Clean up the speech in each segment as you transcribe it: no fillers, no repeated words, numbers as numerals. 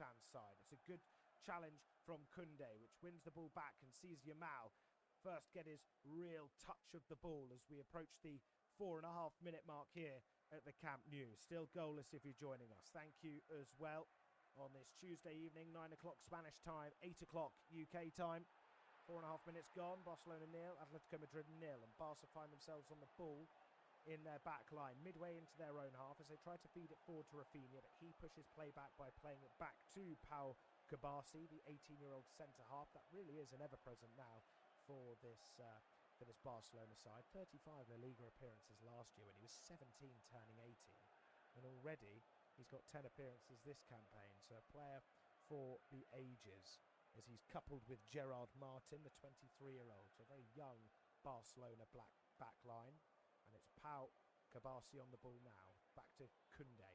left-hand side. It's a good challenge from Koundé, which wins the ball back and sees Yamal first get his real touch of the ball as we approach the 4.5 minute mark here at the Camp Nou. Still goalless if you're joining us. Thank you as well on this Tuesday evening, 9 o'clock Spanish time, 8 o'clock UK time. 4.5 minutes gone, Barcelona 0, Atletico Madrid 0, and Barca find themselves on the ball in their back line, midway into their own half as they try to feed it forward to Rafinha, but he pushes play back by playing it back to Pau Cubarsí, the 18-year-old centre-half. That really is an ever-present now for this Barcelona side. 35 La Liga appearances last year when he was 17 turning 18, and already he's got 10 appearances this campaign, so a player for the ages, as he's coupled with Gerard Martin, the 23-year-old, so a very young Barcelona back line. And it's Pau Cubarsí on the ball now. Back to Koundé.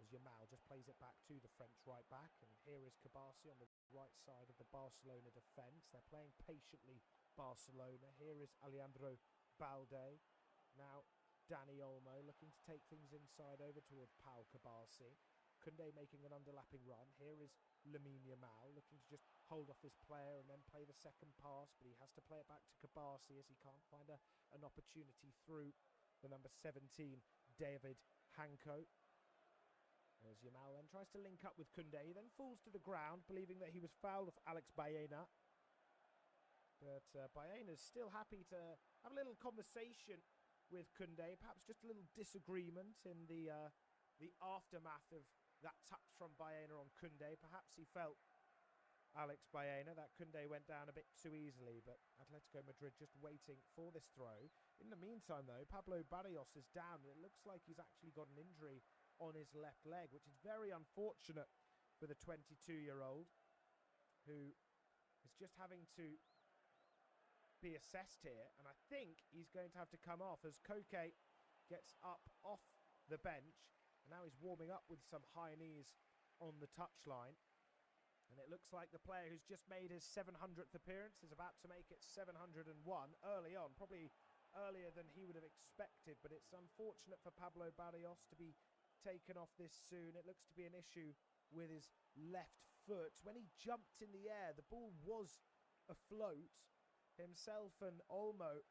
As Yamal just plays it back to the French right back. And here is Cubarsí on the right side of the Barcelona defence. They're playing patiently, Barcelona. Here is Alejandro Balde. Now Dani Olmo looking to take things inside over toward Pau Cubarsí. Koundé making an underlapping run. Here is Lamine Yamal looking to just hold off his player and then play the second pass, but he has to play it back to Cubarsí as he can't find an opportunity through the number 17, David Hanko. As Yamal then tries to link up with Koundé, he then falls to the ground, believing that he was fouled off Alex Baena. But Baena's still happy to have a little conversation with Koundé, perhaps just a little disagreement in the aftermath of that touch from Baena on Koundé. Perhaps he felt Alex Baena, that Koundé went down a bit too easily, but Atletico Madrid just waiting for this throw. In the meantime, though, Pablo Barrios is down, and it looks like he's actually got an injury on his left leg, which is very unfortunate for the 22-year-old, who is just having to be assessed here, and I think he's going to have to come off as Koke gets up off the bench, and now he's warming up with some high knees on the touchline. And it looks like the player who's just made his 700th appearance is about to make it 701 early on, probably earlier than he would have expected, but it's unfortunate for Pablo Barrios to be taken off this soon. It looks to be an issue with his left foot. When he jumped in the air, the ball was afloat. Himself and Olmo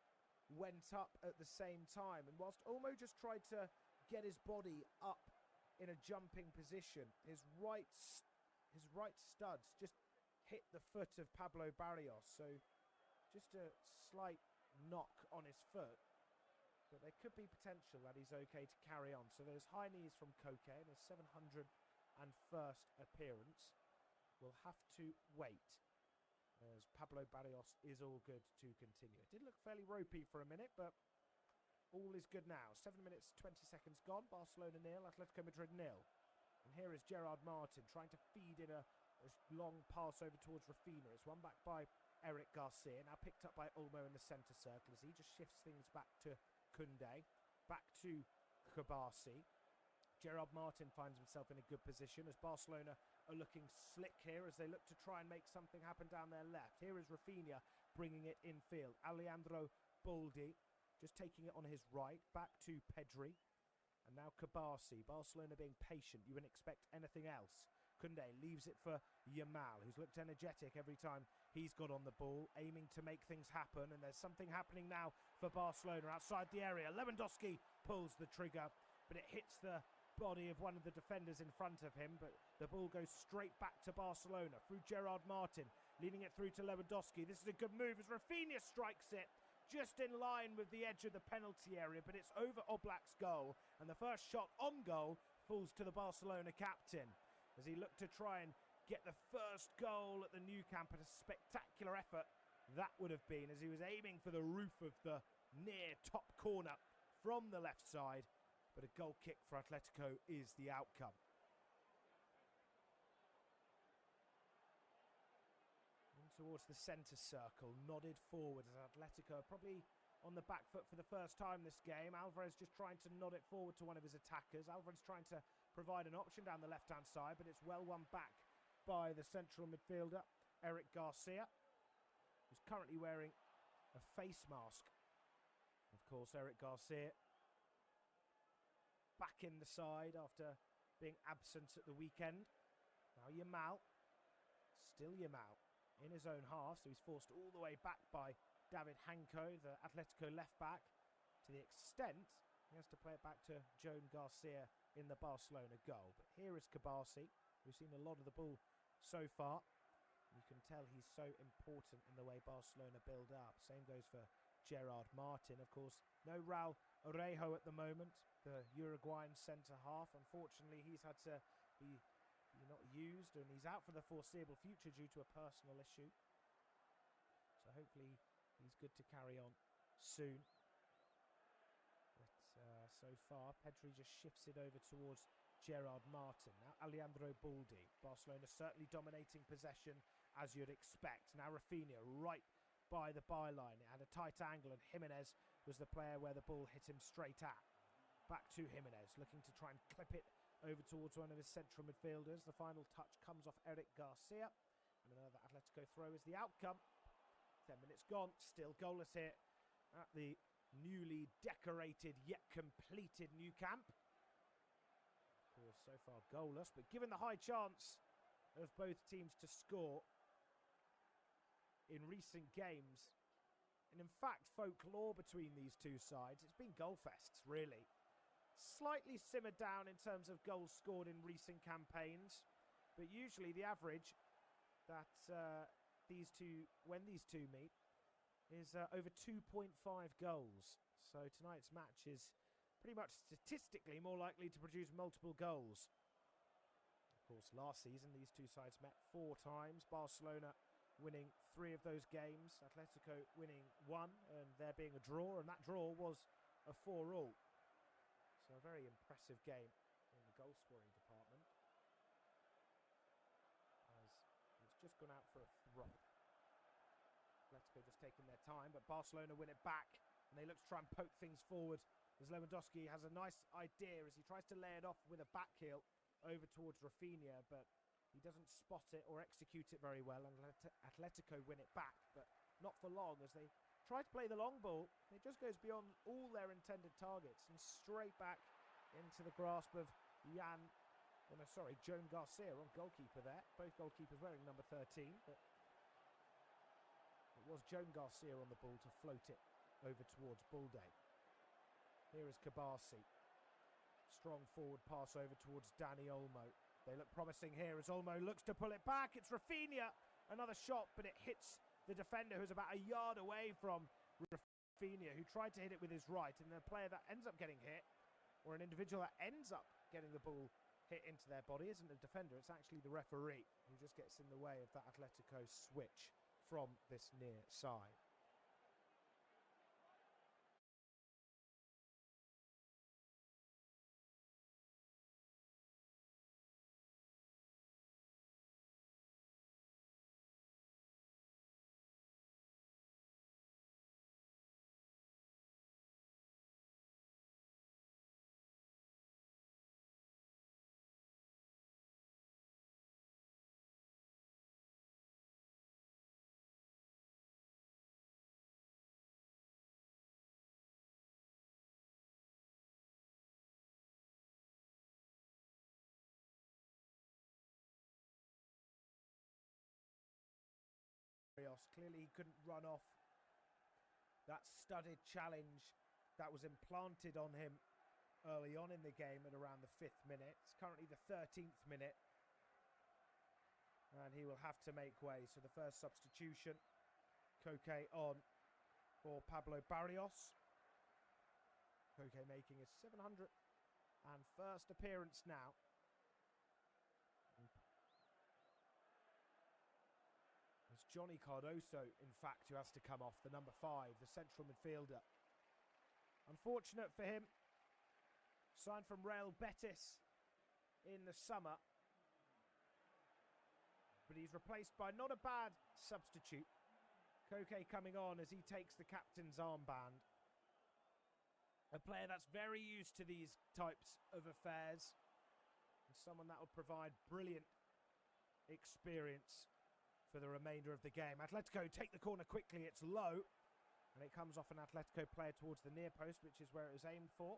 went up at the same time, and whilst Olmo just tried to get his body up in a jumping position, his right studs just hit the foot of Pablo Barrios, so just a slight knock on his foot, but there could be potential that he's okay to carry on. So there's high knees from Koke in his 701st appearance. We'll have to wait, as Pablo Barrios is all good to continue. It did look fairly ropey for a minute, but all is good now. 7 minutes 20 seconds gone. Barcelona 0, Atletico Madrid 0. And here is Gerard Martin trying to feed in a long pass over towards Rafinha. It's won back by Eric Garcia, now picked up by Olmo in the centre circle as he just shifts things back to Koundé, back to Cubarsí. Gerard Martin finds himself in a good position as Barcelona are looking slick here as they look to try and make something happen down their left. Here is Rafinha bringing it infield. Alejandro Balde just taking it on his right, back to Pedri. And now Cubarsí. Barcelona being patient. You wouldn't expect anything else. Koundé leaves it for Yamal, who's looked energetic every time he's got on the ball, aiming to make things happen. And there's something happening now for Barcelona outside the area. Lewandowski pulls the trigger, but it hits the body of one of the defenders in front of him. But the ball goes straight back to Barcelona through Gerard Martin, leading it through to Lewandowski. This is a good move as Rafinha strikes it just in line with the edge of the penalty area, but it's over Oblak's goal, and the first shot on goal falls to the Barcelona captain as he looked to try and get the first goal at the Nou Camp. At a spectacular effort that would have been, as he was aiming for the roof of the near top corner from the left side, but a goal kick for Atletico is the outcome. In towards the centre circle, nodded forward as Atletico probably on the back foot for the first time this game. Alvarez just trying to nod it forward to one of his attackers. Alvarez trying to provide an option down the left-hand side, but it's well won back by the central midfielder, Eric Garcia, who's currently wearing a face mask. Of course, Eric Garcia back in the side after being absent at the weekend. Now Yamal. Still Yamal in his own half, so he's forced all the way back by David Hanko, the Atletico left-back, to the extent he has to play it back to Joan Garcia in the Barcelona goal. But here is Kabasi. We've seen a lot of the ball so far. You can tell he's so important in the way Barcelona build up. Same goes for Gerard Martin, of course. No Raul Orejo at the moment, the Uruguayan centre-half. Unfortunately, he's had to be not used, and he's out for the foreseeable future due to a personal issue. So hopefully he's good to carry on soon. But so far, Pedri just shifts it over towards Gerard Martin. Now Alejandro Baldi. Barcelona certainly dominating possession as you'd expect. Now Rafinha right by the byline. It had a tight angle, and Jimenez was the player where the ball hit him straight at. Back to Jimenez, looking to try and clip it over towards one of his central midfielders. The final touch comes off Eric Garcia, and another Atletico throw is the outcome. 10 minutes gone, still goalless here at the newly decorated yet completed new camp. Of course, so far goalless, but given the high chance of both teams to score in recent games, and in fact folklore between these two sides, it's been goal fests really. Slightly simmered down in terms of goals scored in recent campaigns, but usually the average that when these two meet is over 2.5 goals. So tonight's match is pretty much statistically more likely to produce multiple goals. Of course, last season these two sides met 4 times. Barcelona winning 3 of those games, Atletico winning 1, and there being a draw, and that draw was a 4-4. So a very impressive game in the goal scoring department, as it's just gone out for a throw. Atletico just taking their time, but Barcelona win it back, and they look to try and poke things forward as Lewandowski has a nice idea as he tries to lay it off with a back heel over towards Rafinha, but he doesn't spot it or execute it very well, and Atletico win it back, but not for long as they try to play the long ball. It just goes beyond all their intended targets and straight back into the grasp of Joan Garcia on goalkeeper there. Both goalkeepers wearing number 13, but it was Joan Garcia on the ball to float it over towards Balde. Here is Kabasi. Strong forward pass over towards Dani Olmo. They look promising here as Olmo looks to pull it back. It's Rafinha. Another shot, but it hits the defender who's about a yard away from Rafinha, who tried to hit it with his right, and the player that ends up getting hit, or an individual that ends up getting the ball hit into their body, isn't the defender, it's actually the referee who just gets in the way of that Atletico switch from this near side. Clearly he couldn't run off that studded challenge that was implanted on him early on in the game at around the 5th minute. It's currently the 13th minute, and he will have to make way. So the first substitution, Koke on for Pablo Barrios. Koke making his 701st appearance now. Johnny Cardoso, in fact, who has to come off, the number 5, the central midfielder. Unfortunate for him, signed from Real Betis in the summer, but he's replaced by not a bad substitute. Koke coming on as he takes the captain's armband. A player that's very used to these types of affairs, and someone that will provide brilliant experience for the remainder of the game. Atletico take the corner quickly, it's low, and it comes off an Atletico player towards the near post, which is where it was aimed for.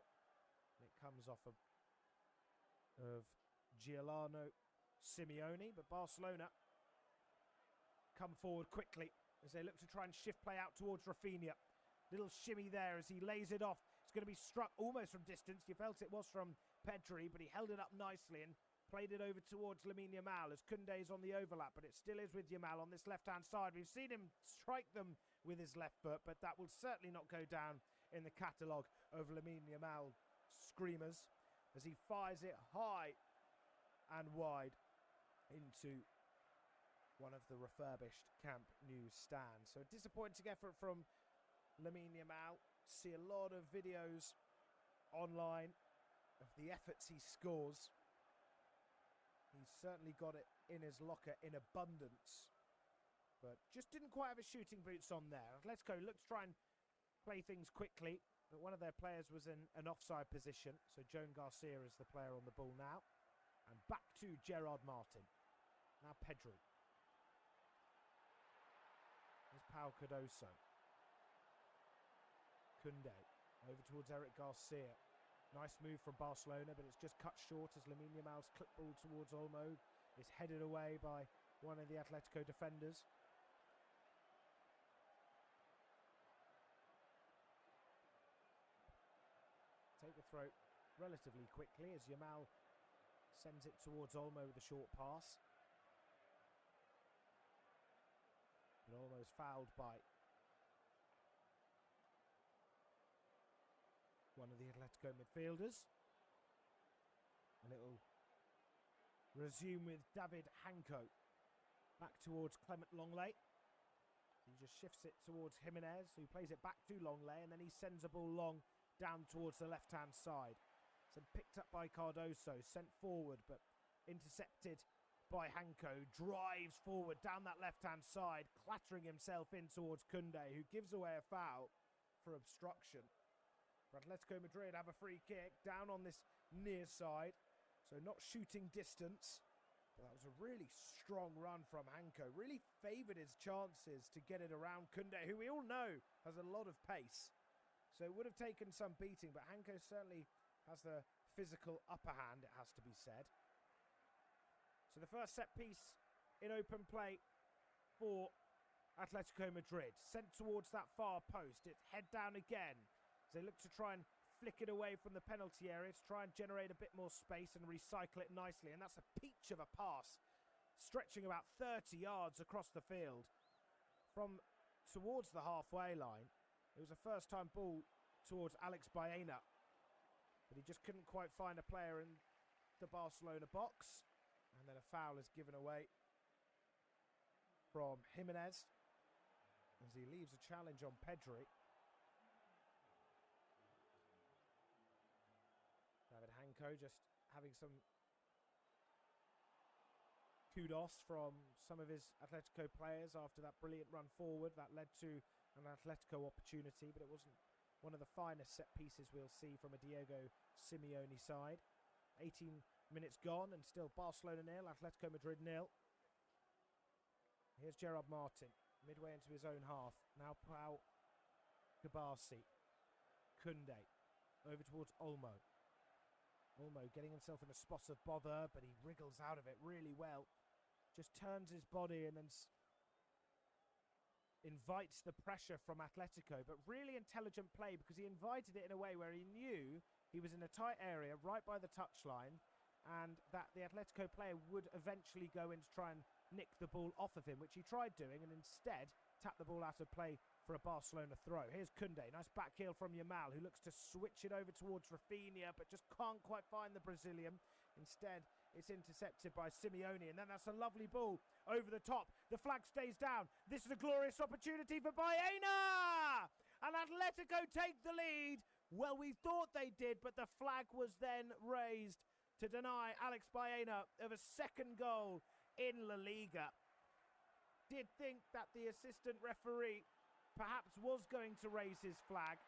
And it comes off of Giuliano Simeone, but Barcelona come forward quickly as they look to try and shift play out towards Rafinha. Little shimmy there as he lays it off. It's going to be struck almost from distance. You felt it was from Pedri, but he held it up nicely and played it over towards Lamine Yamal as Koundé is on the overlap, but it still is with Yamal on this left-hand side. We've seen him strike them with his left foot, but that will certainly not go down in the catalogue of Lamine Yamal screamers as he fires it high and wide into one of the refurbished Camp Nou stands. So a disappointing effort from Lamine Yamal. See a lot of videos online of the efforts he scores. He's certainly got it in his locker in abundance, but just didn't quite have his shooting boots on there. Atletico looked to try and play things quickly, but one of their players was in an offside position, so Joan Garcia is the player on the ball now. And back to Gerard Martin. Now Pedri. Here's Pau Cardoso. Koundé over towards Eric Garcia. Nice move from Barcelona, but it's just cut short as Lamine Yamal's clip ball towards Olmo is headed away by one of the Atletico defenders. Take the throw relatively quickly as Yamal sends it towards Olmo with a short pass. But Olmo's fouled by one of the Atletico midfielders. And it'll resume with David Hanko back towards Clement Longley. He just shifts it towards Jimenez, who plays it back to Longley, and then he sends a ball long down towards the left-hand side. So picked up by Cardoso, sent forward, but intercepted by Hanko. Drives forward down that left-hand side, clattering himself in towards Koundé, who gives away a foul for obstruction. Atletico Madrid have a free kick down on this near side, so not shooting distance. But that was a really strong run from Hanko. Really favoured his chances to get it around Koundé, who we all know has a lot of pace. So it would have taken some beating, but Hanko certainly has the physical upper hand, it has to be said. So the first set piece in open play for Atletico Madrid. Sent towards that far post. It's head down again. They look to try and flick it away from the penalty area to try and generate a bit more space and recycle it nicely. And that's a peach of a pass, stretching about 30 yards across the field from towards the halfway line. It was a first-time ball towards Alex Baena, but he just couldn't quite find a player in the Barcelona box. And then a foul is given away from Jimenez as he leaves a challenge on Pedri. David Hanko just having some kudos from some of his Atletico players after that brilliant run forward that led to an Atletico opportunity, but it wasn't one of the finest set pieces we'll see from a Diego Simeone side. 18 minutes gone and still Barcelona 0, Atletico Madrid 0. Here's Gerard Martin midway into his own half. Now Pau Cardoso. Koundé over towards Olmo. Olmo getting himself in a spot of bother, but he wriggles out of it really well. Just turns his body and then invites the pressure from Atletico, but really intelligent play because he invited it in a way where he knew he was in a tight area right by the touchline and that the Atletico player would eventually go in to try and nick the ball off of him, which he tried doing, and instead tapped the ball out of play for a Barcelona throw. Here's Koundé, nice back heel from Yamal, who looks to switch it over towards Rafinha, but just can't quite find the Brazilian. Instead, it's intercepted by Simeone, and then that's a lovely ball over the top. The flag stays down. This is a glorious opportunity for Baena! And Atletico take the lead. Well, we thought they did, but the flag was then raised to deny Alex Baena of a second goal in La Liga. Did think that the assistant referee perhaps was going to raise his flag.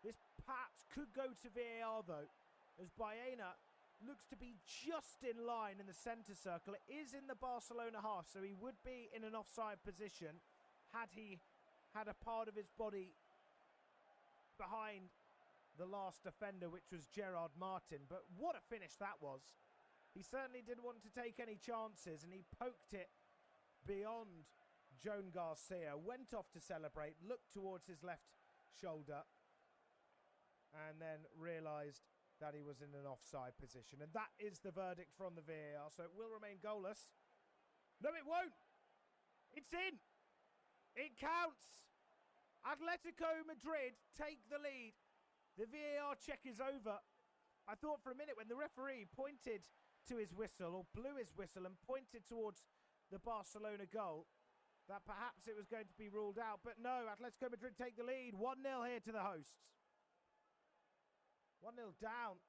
This perhaps could go to VAR though, as Baena looks to be just in line in the centre circle. It is in the Barcelona half, so he would be in an offside position had he had a part of his body behind the last defender, which was Gerard Martin. But what a finish that was. He certainly didn't want to take any chances, and he poked it beyond Joan Garcia, went off to celebrate, looked towards his left shoulder, and then realised that he was in an offside position. And that is the verdict from the VAR, so it will remain goalless. No, it won't. It's in. It counts. Atletico Madrid take the lead. The VAR check is over. I thought for a minute when the referee pointed to his whistle, or blew his whistle and pointed towards the Barcelona goal, that perhaps it was going to be ruled out. But no, Atletico Madrid take the lead. 1-0 here to the hosts. 1-0 down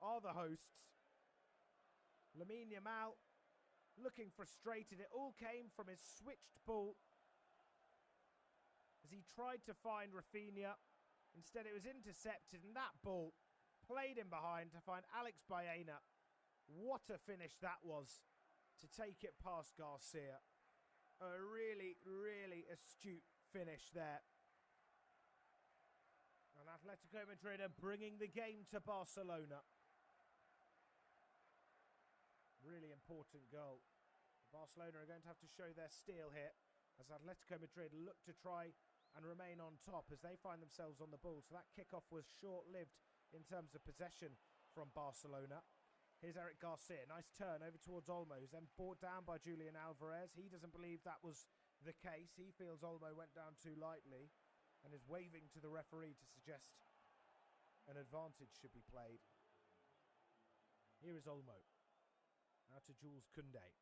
are the hosts. Lamine Yamal looking frustrated. It all came from his switched ball as he tried to find Rafinha. Instead it was intercepted, and that ball played in behind to find Alex Baena. What a finish that was to take it past Garcia. A really, really astute finish there. And Atletico Madrid are bringing the game to Barcelona. Really important goal. Barcelona are going to have to show their steel here as Atletico Madrid look to try and remain on top as they find themselves on the ball. So that kickoff was short-lived in terms of possession from Barcelona. Here's Eric Garcia. Nice turn over towards Olmo, who's then brought down by Julian Alvarez. He doesn't believe that was the case. He feels Olmo went down too lightly and is waving to the referee to suggest an advantage should be played. Here is Olmo. Now to Jules Koundé.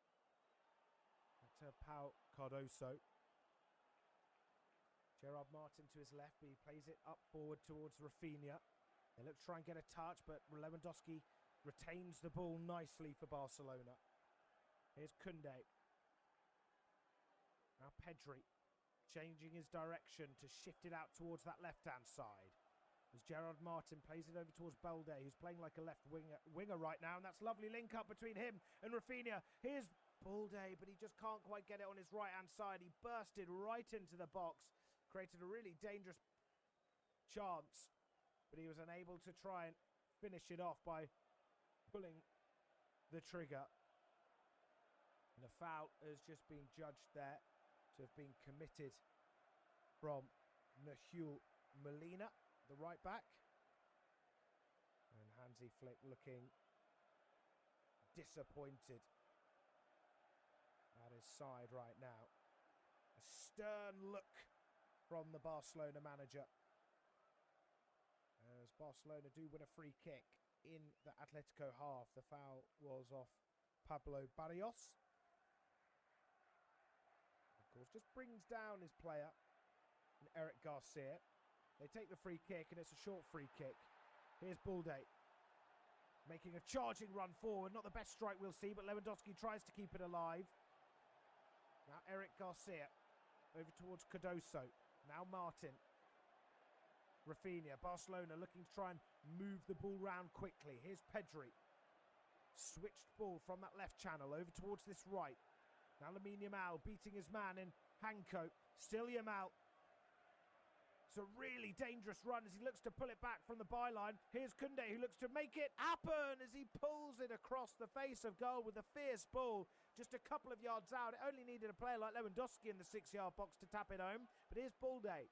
Back to Pau Cardoso. Gerard Martin to his left, but he plays it up forward towards Rafinha. They look to try and get a touch, but Lewandowski retains the ball nicely for Barcelona. Here's Koundé. Now Pedri, changing his direction to shift it out towards that left-hand side. As Gerard Martin plays it over towards Balde, who's playing like a left winger right now, and that's lovely link-up between him and Rafinha. Here's Balde, but he just can't quite get it on his right-hand side. He bursted right into the box, created a really dangerous chance, but he was unable to try and finish it off by pulling the trigger. And a foul has just been judged there to have been committed from Nahuel Molina, the right back. And Hansi Flick looking disappointed at his side right now. A stern look from the Barcelona manager. As Barcelona do win a free kick in the Atletico half. The foul was off Pablo Barrios. Of course, just brings down his player, Eric Garcia. They take the free kick, and it's a short free kick. Here's Balde, making a charging run forward. Not the best strike we'll see, but Lewandowski tries to keep it alive. Now Eric Garcia, over towards Cardoso. Now Martin. Rafinha, Barcelona looking to try and move the ball round quickly. Here's Pedri. Switched ball from that left channel over towards this right. Now Lamine Yamal beating his man in Hanko. Still Yamal. It's a really dangerous run as he looks to pull it back from the byline. Here's Koundé, who looks to make it happen as he pulls it across the face of goal with a fierce ball just a couple of yards out. It only needed a player like Lewandowski in the 6-yard box to tap it home. But here's Balde.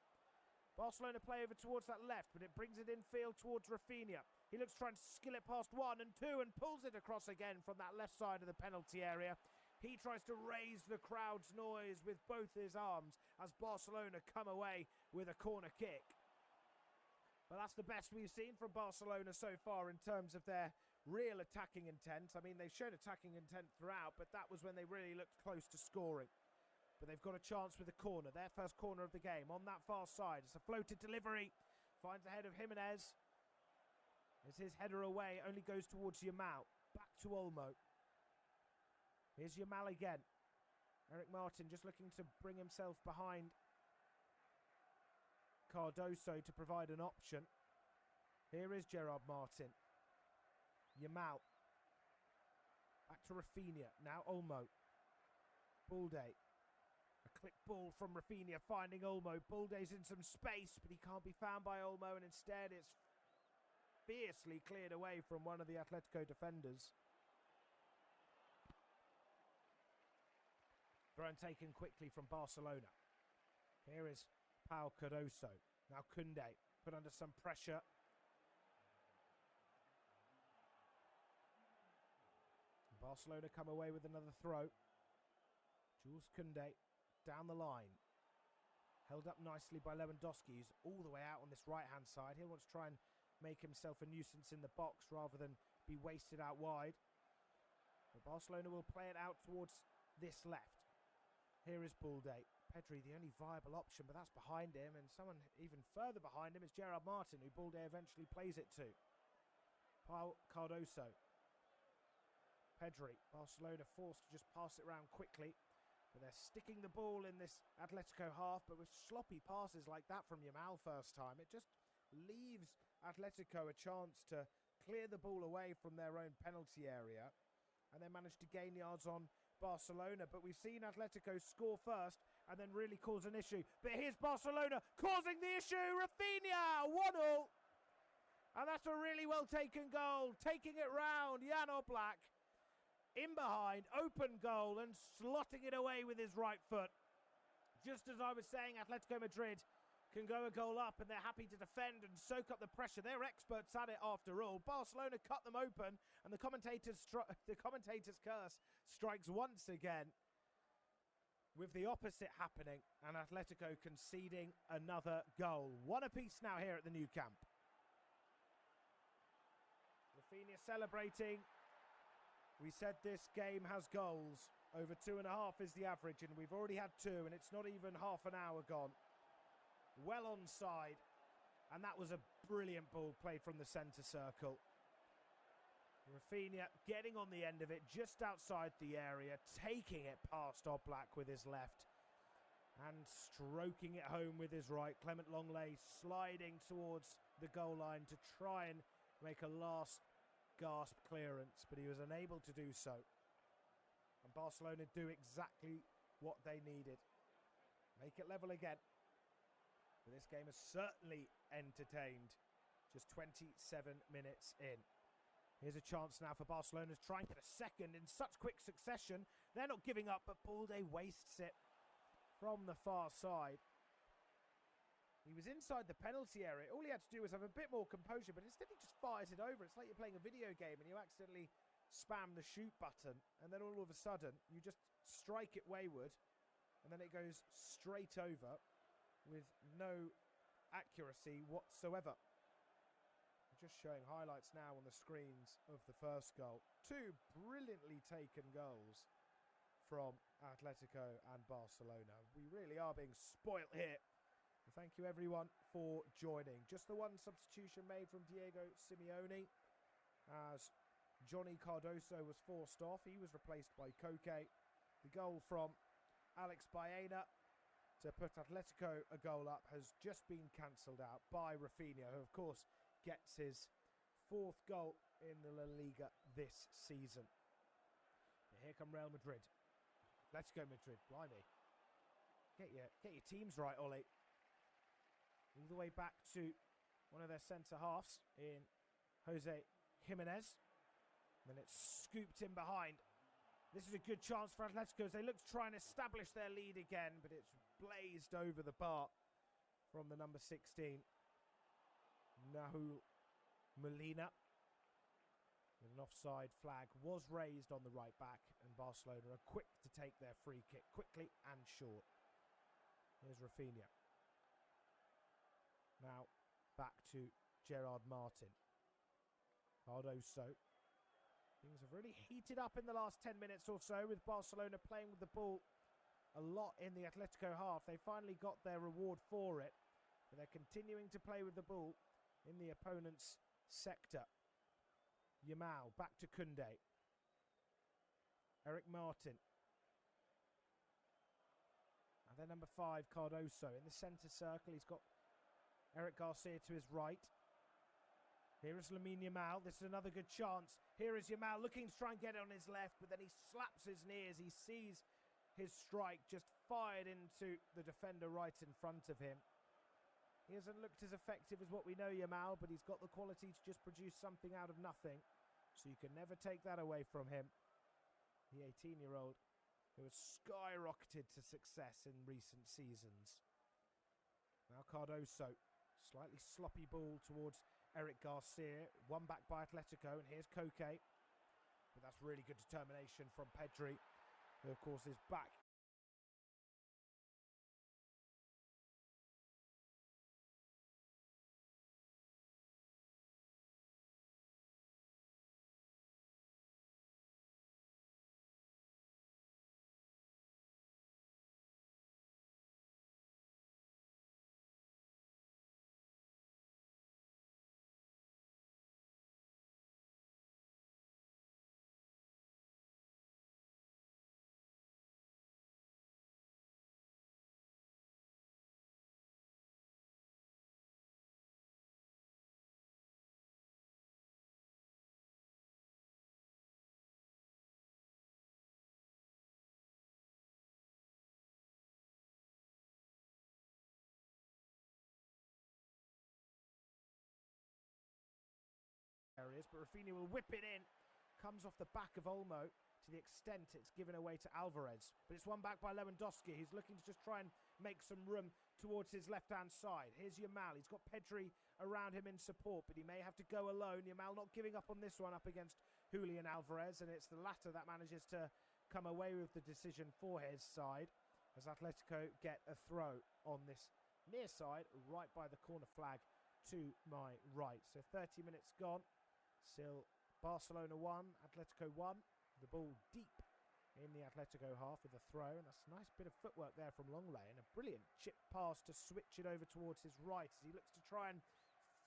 Barcelona play over towards that left, but it brings it infield towards Rafinha. He looks trying to skill it past 1 and 2 and pulls it across again from that left side of the penalty area. He tries to raise the crowd's noise with both his arms as Barcelona come away with a corner kick. But that's the best we've seen from Barcelona so far in terms of their real attacking intent. I mean, they've shown attacking intent throughout, but that was when they really looked close to scoring. But they've got a chance with a corner, their first corner of the game, on that far side. It's a floated delivery, finds the head of Jimenez. As his header away only goes towards Yamal. Back to Olmo. Here's Yamal again. Eric Martin just looking to bring himself behind Cardoso to provide an option. Here is Gerard Martin. Yamal. Back to Rafinha. Now Olmo. Balde. A click ball from Rafinha finding Olmo. Balde's in some space, but he can't be found by Olmo, and instead it's fiercely cleared away from one of the Atletico defenders. Throw taken quickly from Barcelona. Here is Pau Cardoso. Now Koundé put under some pressure. Barcelona come away with another throw. Jules Koundé down the line. Held up nicely by Lewandowski, who's all the way out on this right-hand side. He wants to try and make himself a nuisance in the box rather than be wasted out wide. But Barcelona will play it out towards this left. Here is Balde. Pedri, the only viable option, but that's behind him. And someone even further behind him is Gerard Martin, who Balde eventually plays it to. Pau Cardoso. Pedri. Barcelona forced to just pass it around quickly. But they're sticking the ball in this Atletico half, but with sloppy passes like that from Yamal first time, it just leaves Atletico a chance to clear the ball away from their own penalty area. And they managed to gain yards on Barcelona, but we've seen Atletico score first and then really cause an issue. But here's Barcelona causing the issue. Rafinha, 1-0. And that's a really well taken goal. Taking it round, Jan Oblak. In behind, open goal and slotting it away with his right foot. Just as I was saying, Atletico Madrid can go a goal up and they're happy to defend and soak up the pressure. They're experts at it after all. Barcelona cut them open and the commentator's curse strikes once again, with the opposite happening and Atletico conceding another goal. One apiece now here at the new camp. Rafinha celebrating. We said this game has goals. Over 2.5 is the average, and we've already had 2, and it's not even half an hour gone. Well onside, and that was a brilliant ball played from the centre circle. Rafinha getting on the end of it, just outside the area, taking it past Oblak with his left, and stroking it home with his right. Clement Longley sliding towards the goal line to try and make a last gasp clearance, but he was unable to do so. And Barcelona do exactly what they needed. Make it level again. But this game is certainly entertained. Just 27 minutes in. Here's a chance now for Barcelona to try and get a second in such quick succession. They're not giving up, but Balde wastes it from the far side. He was inside the penalty area. All he had to do was have a bit more composure, but instead he just fires it over. It's like you're playing a video game and you accidentally spam the shoot button, and then all of a sudden you just strike it wayward, and then it goes straight over with no accuracy whatsoever. We're just showing highlights now on the screens of the first goal. 2 brilliantly taken goals from Atletico and Barcelona. We really are being spoilt here. Thank you everyone for joining. Just the one substitution made from Diego Simeone, as Johnny Cardoso was forced off. He was replaced by Koke. The goal from Alex Baena to put Atletico a goal up has just been cancelled out by Rafinha, who of course gets his 4th goal in the La Liga this season. And here come Real Madrid. Let's go Madrid, blimey. Get your teams right, Ollie. All the way back to one of their centre-halves in Jose Jimenez. And then it's scooped in behind. This is a good chance for Atletico as they look to try and establish their lead again, but it's blazed over the bar from the number 16, Nahul Molina. And an offside flag was raised on the right back, and Barcelona are quick to take their free kick quickly and short. Here's Rafinha. Now back to Gerard Martin. Cardoso. Things have really heated up in the last 10 minutes or so, with Barcelona playing with the ball a lot in the Atletico half. They finally got their reward for it, but they're continuing to play with the ball in the opponent's sector. Yamal back to Koundé. Eric Martin. And then number 5, Cardoso. In the centre circle, he's got Eric Garcia to his right. Here is Lamine Yamal. This is another good chance. Here is Yamal looking to try and get it on his left, but then he slaps his knee as he sees his strike just fired into the defender right in front of him. He hasn't looked as effective as what we know Yamal, but he's got the quality to just produce something out of nothing. So you can never take that away from him. The 18-year-old who has skyrocketed to success in recent seasons. Now Cardoso, slightly sloppy ball towards Eric Garcia, won back by Atletico, and here's Koke. But that's really good determination from Pedri, who of course is back. Areas, but Rafinha will whip it in. Comes off the back of Olmo to the extent it's given away to Alvarez. But it's won back by Lewandowski, who's looking to just try and make some room towards his left-hand side. Here's Yamal. He's got Pedri around him in support, but he may have to go alone. Yamal not giving up on this one up against Julian Alvarez, and it's the latter that manages to come away with the decision for his side as Atletico get a throw on this near side right by the corner flag to my right. So 30 minutes gone. Still Barcelona 1, Atletico 1. The ball deep in the Atletico half with a throw, and that's a nice bit of footwork there from Longley, and a brilliant chip pass to switch it over towards his right as he looks to try and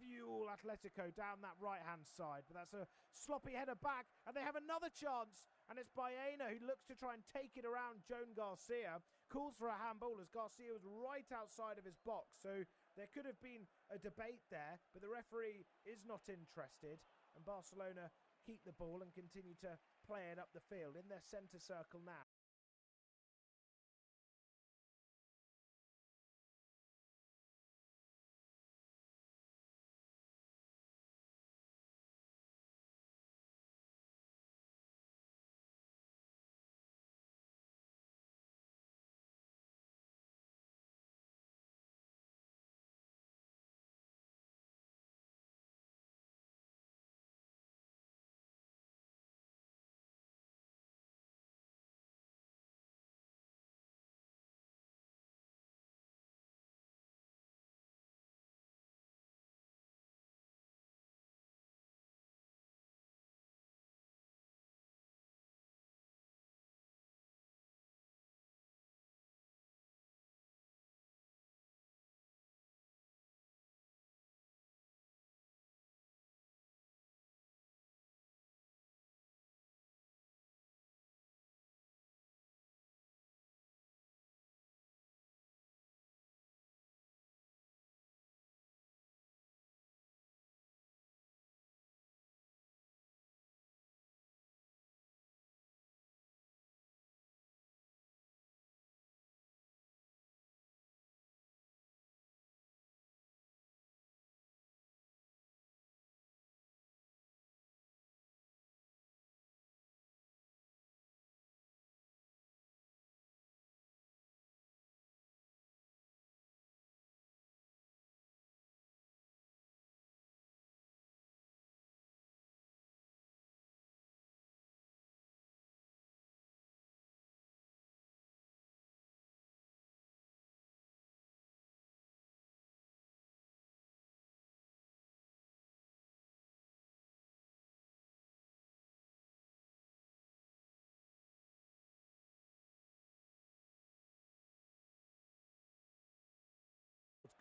fuel Atletico down that right-hand side. But that's a sloppy header back, and they have another chance, and it's Baena who looks to try and take it around Joan Garcia. Calls for a handball as Garcia was right outside of his box, so there could have been a debate there, but the referee is not interested, and Barcelona keep the ball and continue to play it up the field in their centre circle now.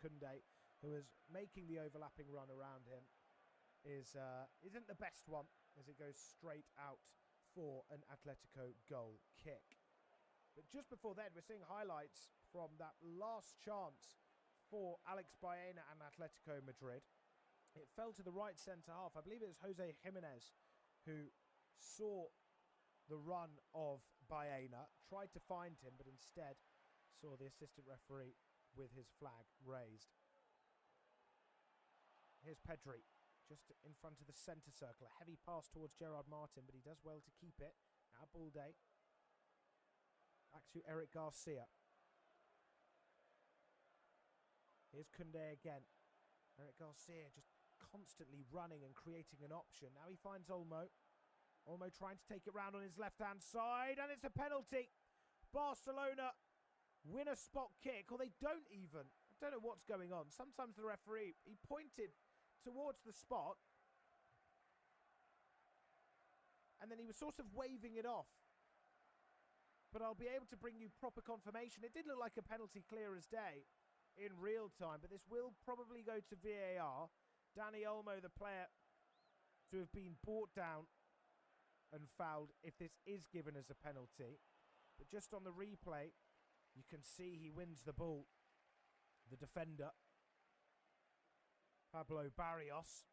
Koundé, who is making the overlapping run around him, isn't the best one as it goes straight out for an Atletico goal kick. But just before then, we're seeing highlights from that last chance for Alex Baena and Atletico Madrid. It fell to the right centre half. I believe it was Jose Jimenez who saw the run of Baena, tried to find him, but instead saw the assistant referee with his flag raised. Here's Pedri, just in front of the centre circle. A heavy pass towards Gerard Martin, but he does well to keep it. Now Balde. Back to Eric Garcia. Here's Koundé again. Eric Garcia just constantly running and creating an option. Now he finds Olmo. Olmo trying to take it round on his left-hand side, and it's a penalty. Barcelona win a spot kick, or they don't even. I don't know what's going on. Sometimes the referee, he pointed towards the spot, and then he was sort of waving it off. But I'll be able to bring you proper confirmation. It did look like a penalty clear as day in real time, but this will probably go to VAR. Dani Olmo, the player to have been brought down and fouled if this is given as a penalty. But just on the replay, you can see he wins the ball. The defender, Pablo Barrios,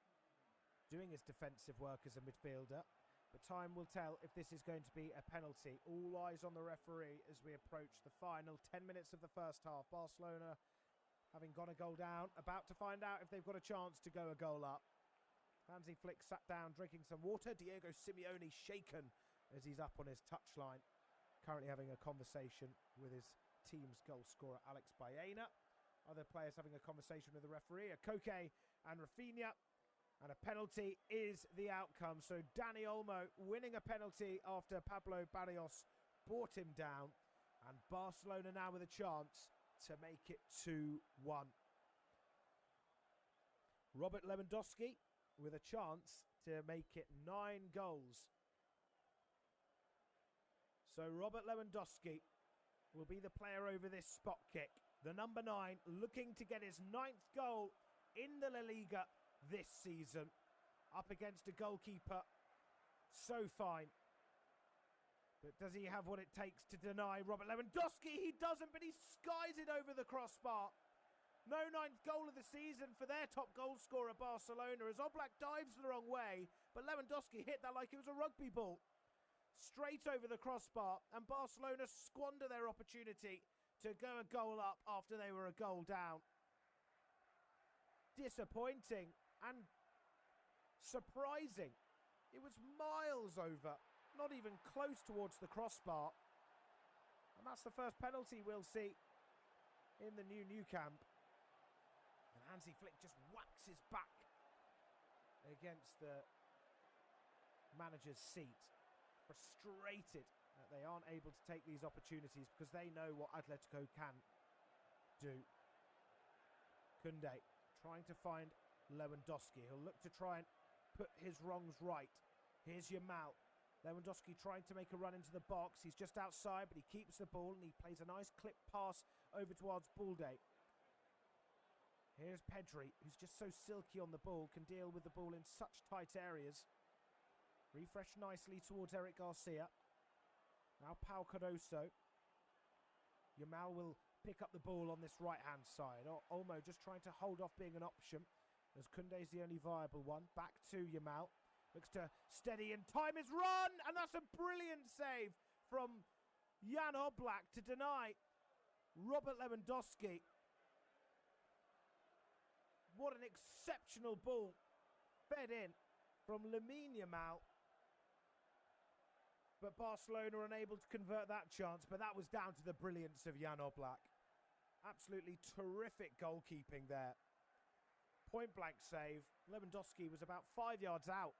doing his defensive work as a midfielder. But time will tell if this is going to be a penalty. All eyes on the referee as we approach the final 10 minutes of the first half. Barcelona, having gone a goal down, about to find out if they've got a chance to go a goal up. Hansi Flick sat down drinking some water. Diego Simeone shaken as he's up on his touchline. Currently having a conversation with his team's goal scorer, Alex Baena. Other players having a conversation with the referee, Koke and Rafinha. And a penalty is the outcome. So Dani Olmo winning a penalty after Pablo Barrios brought him down. And Barcelona now with a chance to make it 2-1. Robert Lewandowski with a chance to make it 9 goals. So Robert Lewandowski will be the player over this spot kick. The number 9 looking to get his 9th goal in the La Liga this season. Up against a goalkeeper so fine. But does he have what it takes to deny Robert Lewandowski? He doesn't, but he skies it over the crossbar. No 9th goal of the season for their top goal scorer, Barcelona, as Oblak dives the wrong way, but Lewandowski hit that like it was a rugby ball. Straight over the crossbar, and Barcelona squander their opportunity to go a goal up after they were a goal down. Disappointing and surprising. It was miles over, not even close towards the crossbar. And that's the first penalty we'll see in the new Nou Camp. And Hansi Flick just whacks his back against the manager's seat. Frustrated that they aren't able to take these opportunities because they know what Atletico can do. Koundé trying to find Lewandowski. He'll look to try and put his wrongs right. Here's Yamal. Lewandowski trying to make a run into the box. He's just outside, but he keeps the ball and he plays a nice clip pass over towards Balde. Here's Pedri, who's just so silky on the ball, can deal with the ball in such tight areas. Refresh nicely towards Eric Garcia. Now Pau Cardoso. Yamal will pick up the ball on this right-hand side. Olmo just trying to hold off being an option, as Koundé's the only viable one. Back to Yamal. Looks to steady and time his run, and that's a brilliant save from Jan Oblak to deny Robert Lewandowski. What an exceptional ball fed in from Lamine Yamal. But Barcelona unable to convert that chance, but that was down to the brilliance of Jan Oblak. Absolutely terrific goalkeeping there. Point blank save. Lewandowski was about 5 yards out.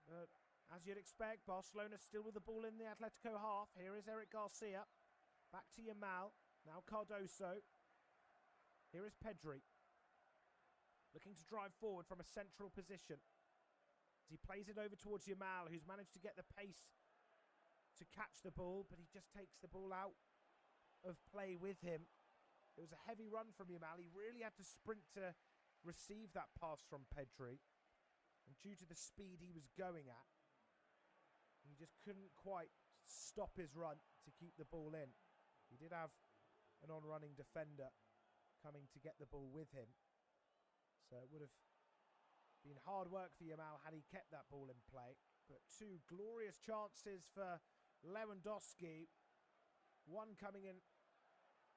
But as you'd expect, Barcelona still with the ball in the Atletico half. Here is Eric Garcia. Back to Yamal. Now Cardoso. Here is Pedri. Looking to drive forward from a central position. As he plays it over towards Yamal, who's managed to get the pace to catch the ball, but he just takes the ball out of play with him. It was a heavy run from Yamal. He really had to sprint to receive that pass from Pedri. And due to the speed he was going at, he just couldn't quite stop his run to keep the ball in. He did have an on-running defender coming to get the ball with him. So it would have been hard work for Yamal had he kept that ball in play. But two glorious chances for Lewandowski. One coming in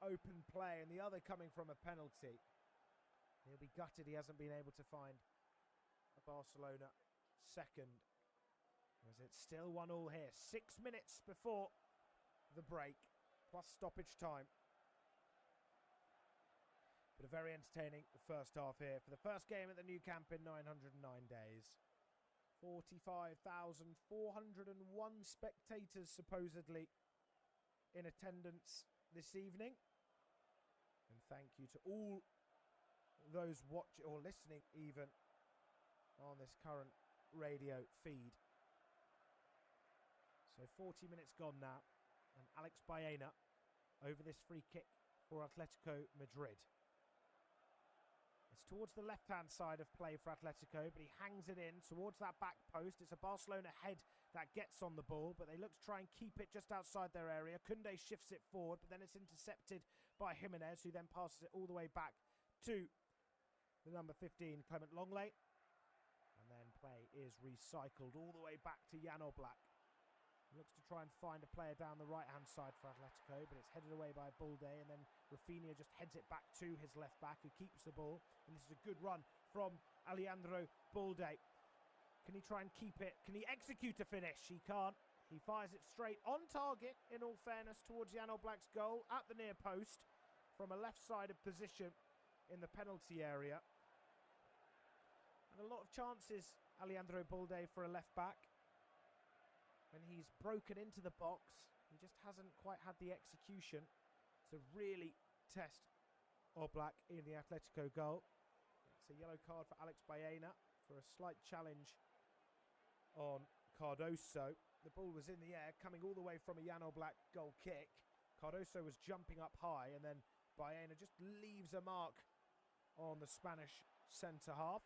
open play and the other coming from a penalty. He'll be gutted he hasn't been able to find a Barcelona second. As it's still 1-1 here. 6 minutes before the break, plus stoppage time. But a very entertaining first half here for the first game at the new camp in 909 days. 45,401 spectators supposedly in attendance this evening. And thank you to all those watching or listening even on this current radio feed. So 40 minutes gone now, and Alex Baena over this free kick for Atletico Madrid. It's towards the left-hand side of play for Atletico, but he hangs it in towards that back post. It's a Barcelona head that gets on the ball, but they look to try and keep it just outside their area. Koundé shifts it forward, but then it's intercepted by Jimenez, who then passes it all the way back to the number 15, Clement Longley. And then play is recycled all the way back to Jan Oblak. He looks to try and find a player down the right-hand side for Atletico, but it's headed away by Bulde, and then Rafinha just heads it back to his left-back, who keeps the ball. And this is a good run from Alejandro Bulde. Can he try and keep it? Can he execute a finish? He can't. He fires it straight on target, in all fairness, towards Jan Oblak's goal at the near post from a left-sided position in the penalty area. And a lot of chances, Alejandro Bulde, for a left-back. When he's broken into the box, he just hasn't quite had the execution to really test Oblak in the Atletico goal. It's a yellow card for Alex Baena for a slight challenge on Cardoso. The ball was in the air, coming all the way from a Jan Oblak goal kick. Cardoso was jumping up high, and then Baena just leaves a mark on the Spanish centre-half.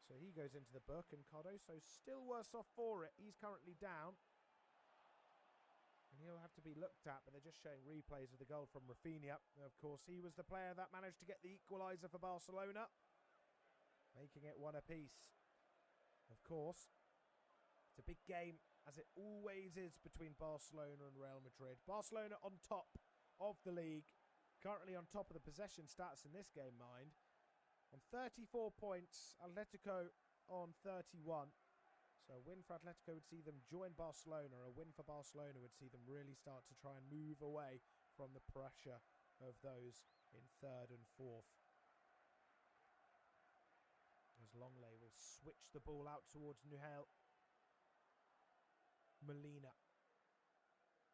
So he goes into the book, and Cardoso's still worse off for it. He's currently down. And he'll have to be looked at, but they're just showing replays of the goal from Rafinha. And of course, he was the player that managed to get the equaliser for Barcelona, making it one apiece. Of course, it's a big game, as it always is, between Barcelona and Real Madrid. Barcelona on top of the league, currently on top of the possession stats in this game, mind. On 34 points, Atletico on 31. So a win for Atletico would see them join Barcelona. A win for Barcelona would see them really start to try and move away from the pressure of those in third and fourth. As Longley will switch the ball out towards Nuhel Molina.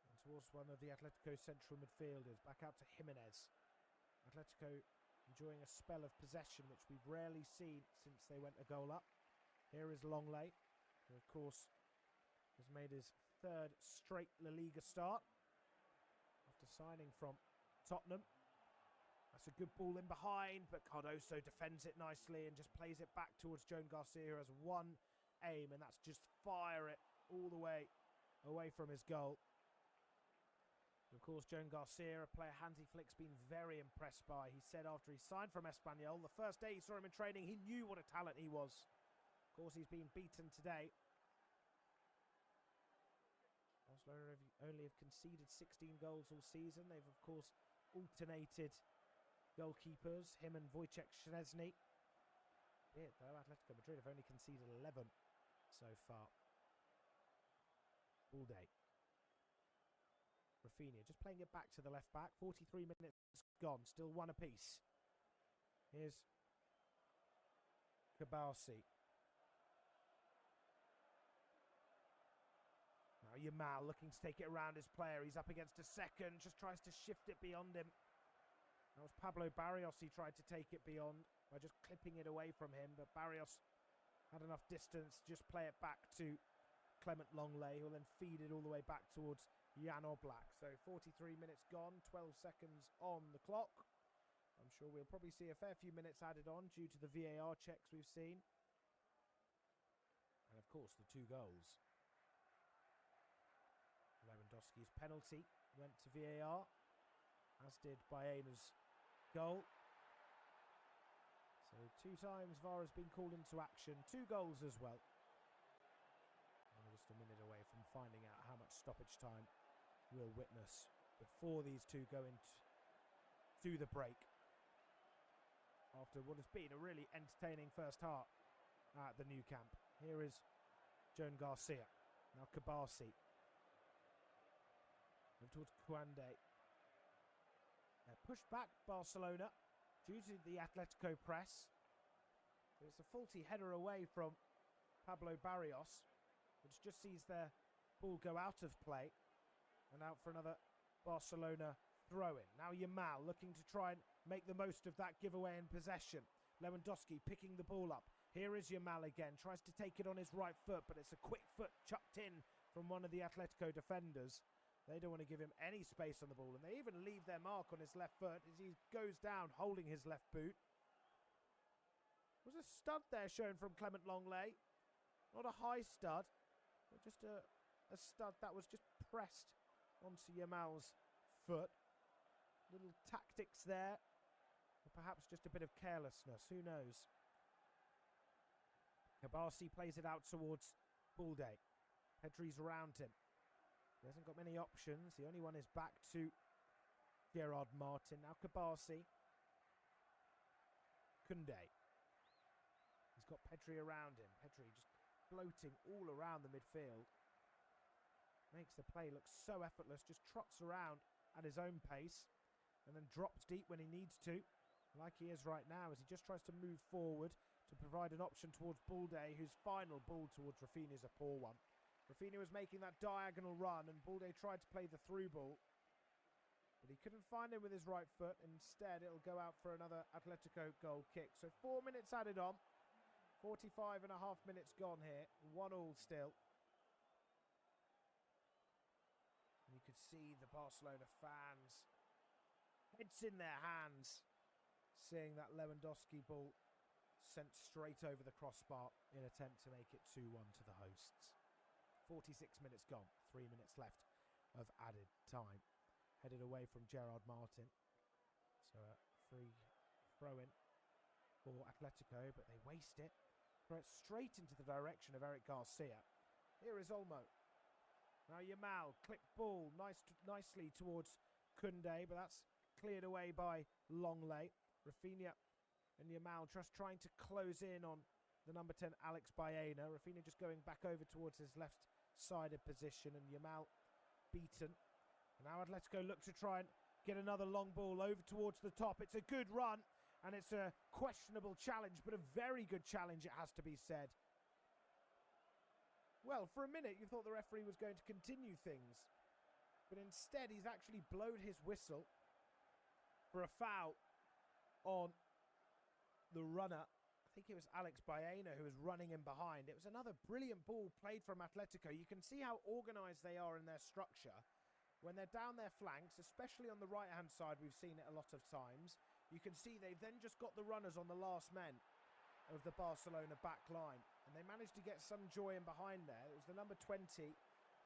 And towards one of the Atletico central midfielders. Back out to Jimenez. Atletico enjoying a spell of possession, which we've rarely seen since they went a goal up. Here is Longley, who of course has made his third straight La Liga start after signing from Tottenham. That's a good ball in behind, but Cardoso defends it nicely and just plays it back towards Joan Garcia, who has one aim, and that's just fire it all the way away from his goal. And of course, Joan Garcia, a player Hansi Flick's been very impressed by. He said after he signed from Espanyol, the first day he saw him in training, he knew what a talent he was. Of course, he's been beaten today. Barcelona only have conceded 16 goals all season. They've, of course, alternated goalkeepers, him and Wojciech Szczesny. Be it though, Atletico Madrid have only conceded 11 so far. All day. Rafinha just playing it back to the left back. 43 minutes gone, still one apiece. Here's Kabasi. Now Yamal looking to take it around his player. He's up against a second, just tries to shift it beyond him. That was Pablo Barrios. He tried to take it beyond by just clipping it away from him, but Barrios had enough distance to just play it back to Clement Longley, who will then feed it all the way back towards Jan Oblak. So 43 minutes gone, 12 seconds on the clock. I'm sure we'll probably see a fair few minutes added on due to the VAR checks we've seen. And of course the two goals. Lewandowski's penalty went to VAR, as did Baena's goal. So 2 times VAR has been called into action, 2 goals as well. And we're just a minute away from finding out how much stoppage time we'll witness before these two go into the break. After what has been a really entertaining first half at the new camp. Here is Joan Garcia. Now Kabasi. Over towards Kuande. They're pushed back, Barcelona, due to the Atletico press. But it's a faulty header away from Pablo Barrios, which just sees their ball go out of play and out for another Barcelona throw-in. Now Yamal looking to try and make the most of that giveaway in possession. Lewandowski picking the ball up. Here is Yamal again, tries to take it on his right foot, but it's a quick foot chucked in from one of the Atletico defenders. They don't want to give him any space on the ball, and they even leave their mark on his left foot as he goes down holding his left boot. There was a stud there shown from Clement Longley. Not a high stud, but just a stud that was just pressed onto Yamal's foot. Little tactics there, or perhaps just a bit of carelessness, who knows. Kabasi plays it out towards Balde. Pedri's around him. He hasn't got many options. The only one is back to Gerard Martin. Now Kabasi. Kunde. He's got Pedri around him. Pedri just floating all around the midfield. Makes the play look so effortless. Just trots around at his own pace and then drops deep when he needs to, like he is right now, as he just tries to move forward to provide an option towards Balde, whose final ball towards Rafinha is a poor one. Rafinha was making that diagonal run and Balde tried to play the through ball, but he couldn't find him with his right foot. Instead, it'll go out for another Atletico goal kick. So 4 minutes added on. 45 and a half minutes gone here. 1-1 still. And you could see the Barcelona fans, heads in their hands, seeing that Lewandowski ball sent straight over the crossbar in attempt to make it 2-1 to the hosts. 46 minutes gone, 3 minutes left of added time. Headed away from Gerard Martin. So a free throw-in for Atletico, but they waste it. Throw it straight into the direction of Eric Garcia. Here is Olmo. Now Yamal, clip ball nicely towards Kunde, but that's cleared away by Longley. Rafinha and Yamal just trying to close in on the number 10 Alex Baena. Rafinha just going back over towards his left-sided position, and Yamal beaten. And now Atletico look to try and get another long ball over towards the top. It's a good run, and it's a questionable challenge, but a very good challenge, it has to be said. Well, for a minute you thought the referee was going to continue things, but instead he's actually blown his whistle for a foul on the runner. I think it was Alex Baena who was running in behind. It was another brilliant ball played from Atletico. You can see how organised they are in their structure. When they're down their flanks, especially on the right-hand side, we've seen it a lot of times. You can see they've then just got the runners on the last men of the Barcelona back line. And they managed to get some joy in behind there. It was the number 20,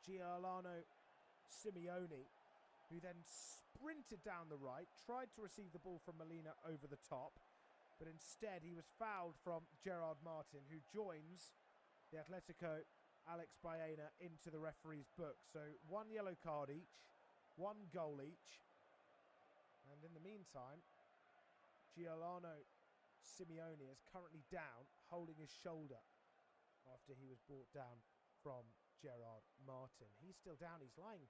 Giuliano Simeone, who then sprinted down the right, tried to receive the ball from Molina over the top, but instead he was fouled from Gerard Martin, who joins the Atletico Alex Baena into the referee's book. So 1 yellow card each, 1 goal each. And in the meantime, Giuliano Simeone is currently down, holding his shoulder after he was brought down from Gerard Martin. He's still down, he's lying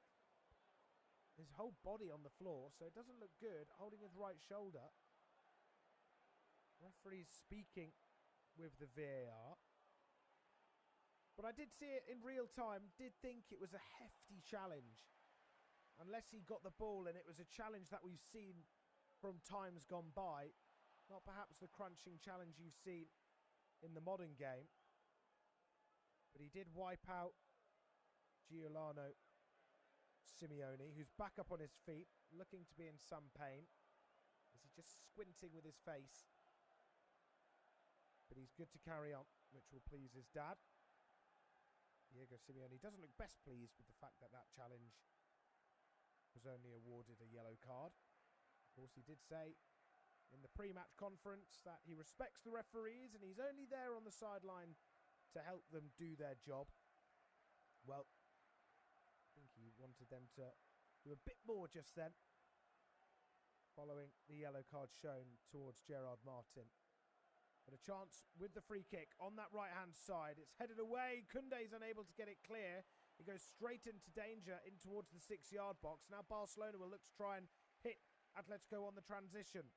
his whole body on the floor, so it doesn't look good, holding his right shoulder. Referee's speaking with the VAR. But I did see it in real time, did think it was a hefty challenge. Unless he got the ball and it was a challenge that we've seen from times gone by. Not perhaps the crunching challenge you've seen in the modern game. But he did wipe out Giuliano Simeone, who's back up on his feet, looking to be in some pain. Is he just squinting with his face? But he's good to carry on, which will please his dad. Diego Simeone doesn't look best pleased with the fact that that challenge was only awarded a yellow card. Of course, he did say in the pre-match conference that he respects the referees and he's only there on the sideline to help them do their job. Well, I think he wanted them to do a bit more just then, following the yellow card shown towards Gerard Martin. But a chance with the free kick on that right-hand side. It's headed away. Koundé's unable to get it clear. He goes straight into danger in towards the 6-yard box. Now Barcelona will look to try and hit Atletico on the transition.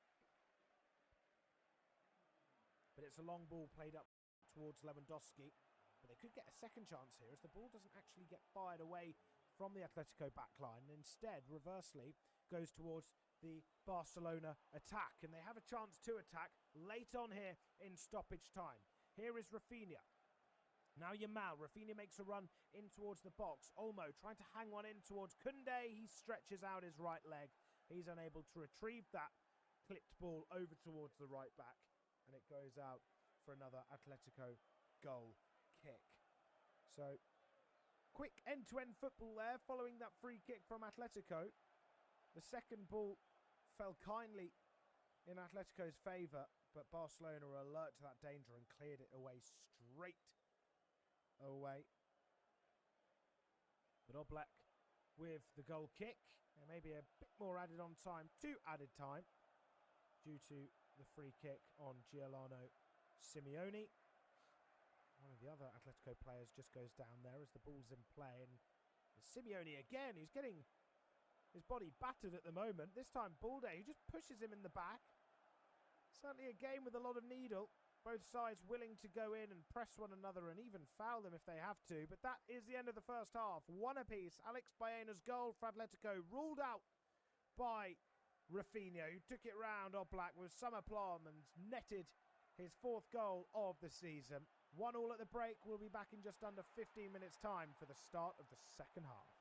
But it's a long ball played up towards Lewandowski. But they could get a second chance here as the ball doesn't actually get fired away from the Atletico backline. And instead, reversely, goes towards the Barcelona attack. And they have a chance to attack late on here in stoppage time. Here is Rafinha. Now Yamal. Rafinha makes a run in towards the box. Olmo trying to hang one in towards Koundé. He stretches out his right leg. He's unable to retrieve that clipped ball over towards the right back. And it goes out for another Atletico goal kick. So, quick end-to-end football there following that free kick from Atletico. The second ball fell kindly in Atletico's favour, but Barcelona were alert to that danger and cleared it away straight away. But Oblak with the goal kick. And maybe a bit more added on time, 2 added time, due to the free kick on Giuliano Simeone. One of the other Atletico players just goes down there as the ball's in play. And Simeone again, who's getting his body battered at the moment. This time Balde, who just pushes him in the back. Certainly a game with a lot of needle. Both sides willing to go in and press one another and even foul them if they have to. But that is the end of the first half. 1 apiece. Alex Baena's goal for Atletico ruled out by Rafinha, who took it round Oblak with some aplomb and netted his 4th goal of the season. 1-1 at the break. We'll be back in just under 15 minutes' time for the start of the second half.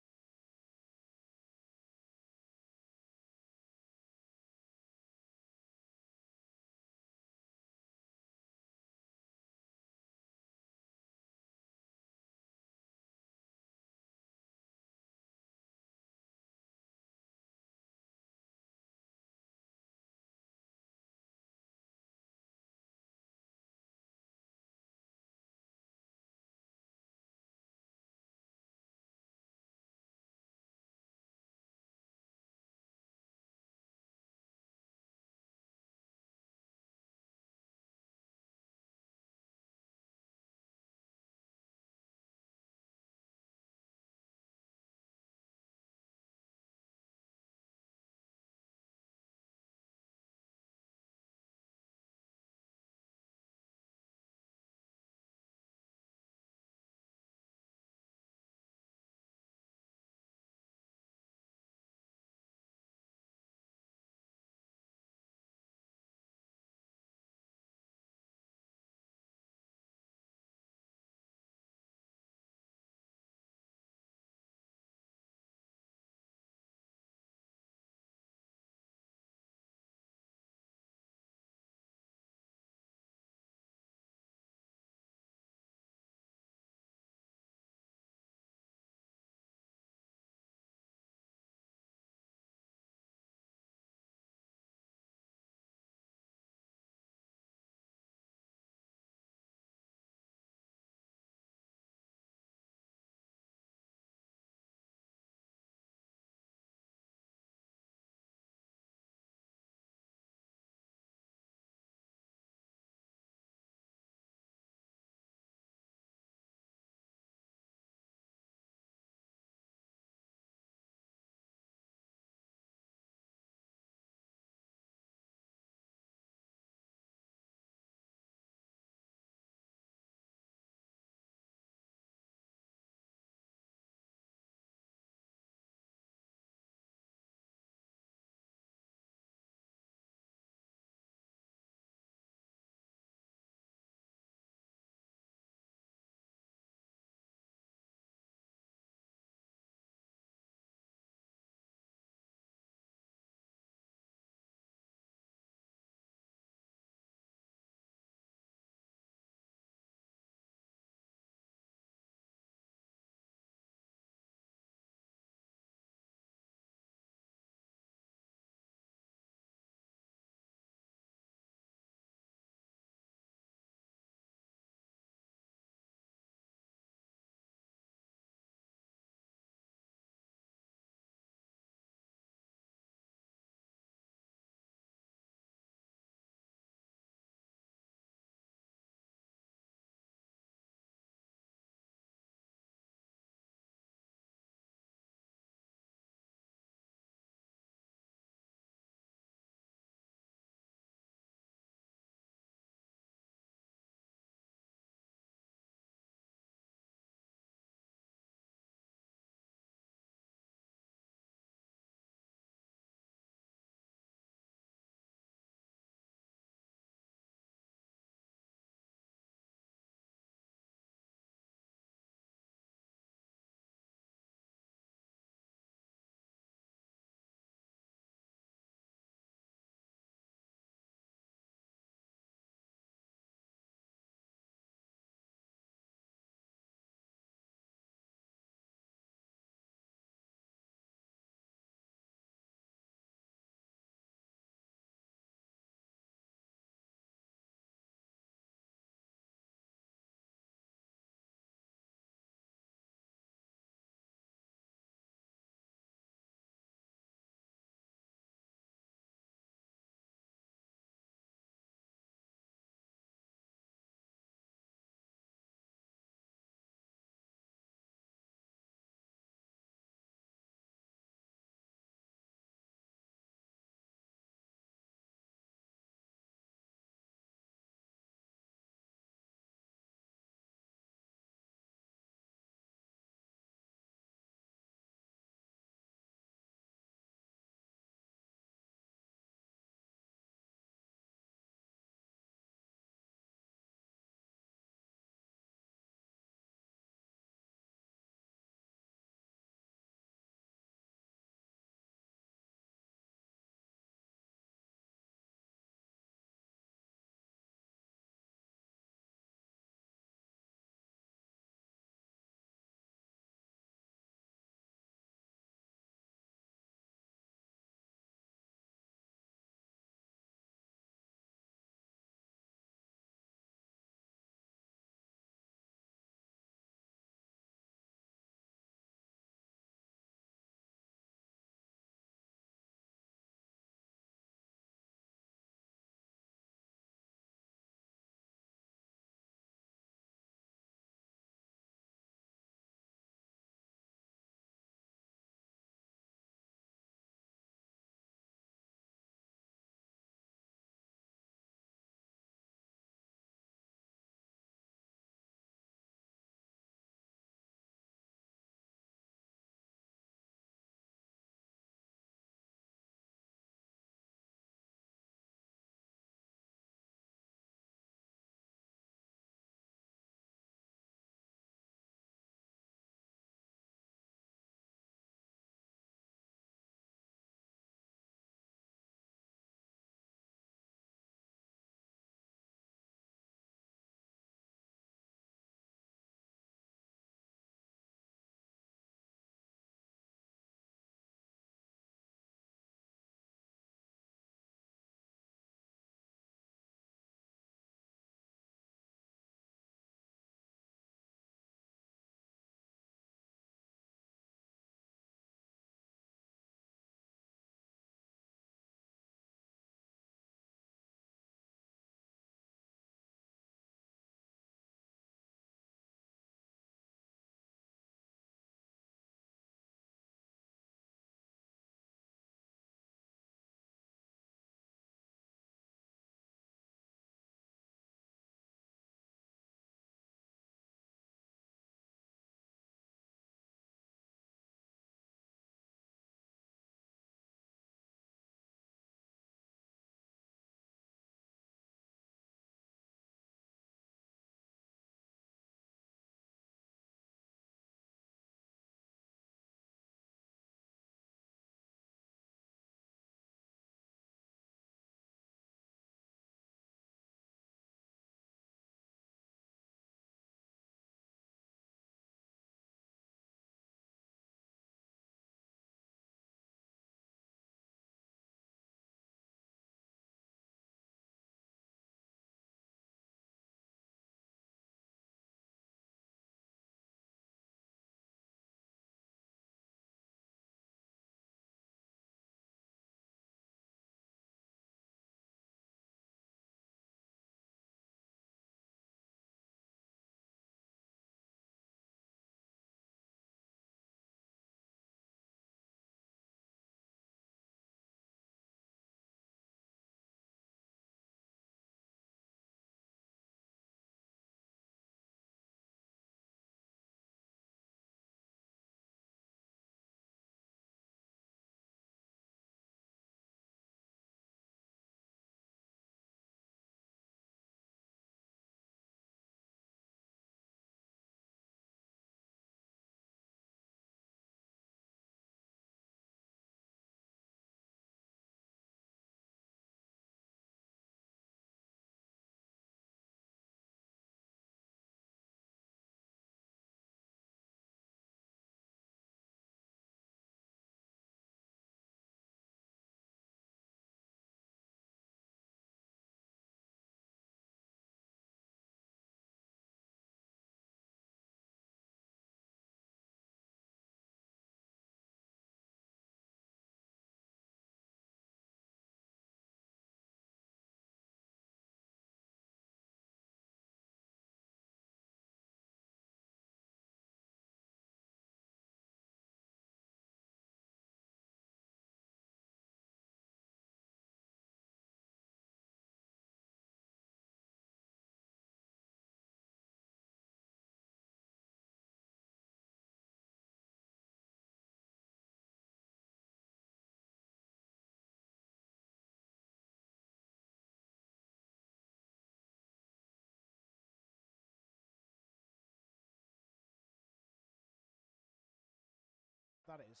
that is.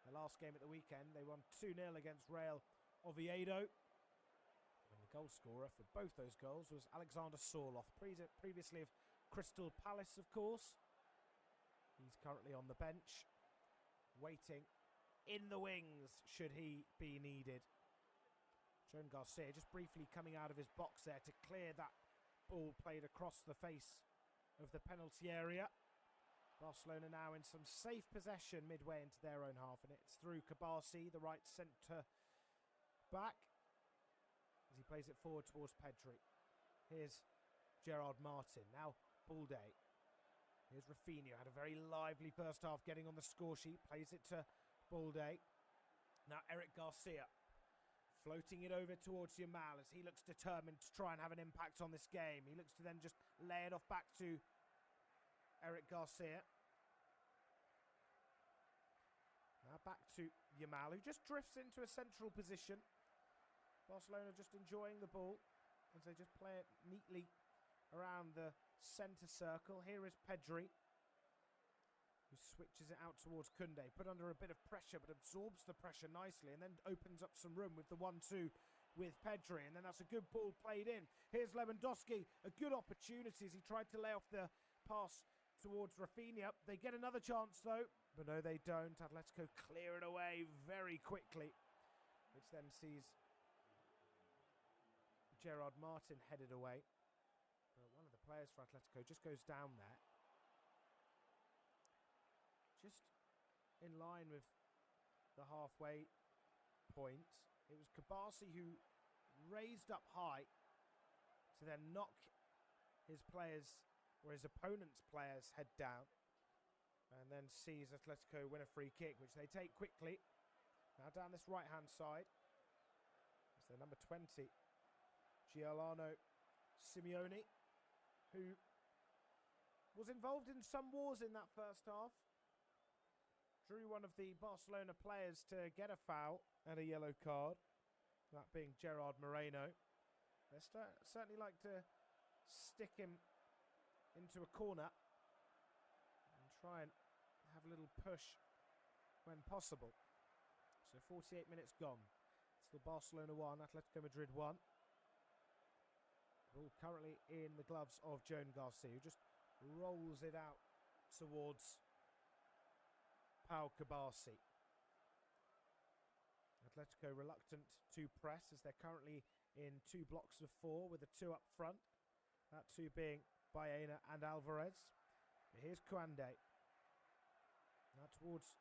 The last game at the weekend, they won 2-0 against Real Oviedo. And the goal scorer for both those goals was Alexander Sorloth, previously of Crystal Palace, of course. He's currently on the bench, waiting in the wings should he be needed. Joan Garcia just briefly coming out of his box there to clear that ball played across the face of the penalty area. Barcelona now in some safe possession midway into their own half, and it's through Kabasi, the right centre back, as he plays it forward towards Pedri. Here's Gerard Martin, now Balde. Here's Rafinha, had a very lively first half getting on the score sheet, plays it to Balde. Now Eric Garcia floating it over towards Yamal as he looks determined to try and have an impact on this game. He looks to then just lay it off back to Eric Garcia. Now back to Yamal, who just drifts into a central position. Barcelona just enjoying the ball as they just play it neatly around the centre circle. Here is Pedri, who switches it out towards Koundé, put under a bit of pressure but absorbs the pressure nicely and then opens up some room with the 1-2 with Pedri, and then that's a good ball played in. Here's Lewandowski, a good opportunity as he tried to lay off the pass towards Rafinha. They get another chance though, but no they don't. Atletico clear it away very quickly, which then sees Gerard Martin headed away. But one of the players for Atletico just goes down there, just in line with the halfway point. It was Kabasi who raised up high to then knock his players, or his opponent's players, head down, and then sees Atletico win a free kick, which they take quickly. Now down this right hand side, it's their number 20, Giuliano Simeone, who was involved in some wars in that first half. Drew one of the Barcelona players to get a foul and a yellow card, that being Gerard Moreno. They certainly like to stick him into a corner and try and have a little push when possible. So 48 minutes gone. Still Barcelona 1, Atletico Madrid 1. Ball currently in the gloves of Joan Garcia, who just rolls it out towards Pau Kabasi. Atletico reluctant to press as they're currently in 2 blocks of 4 with the 2 up front. That 2 being Baena and Alvarez. But here's Koundé. Now towards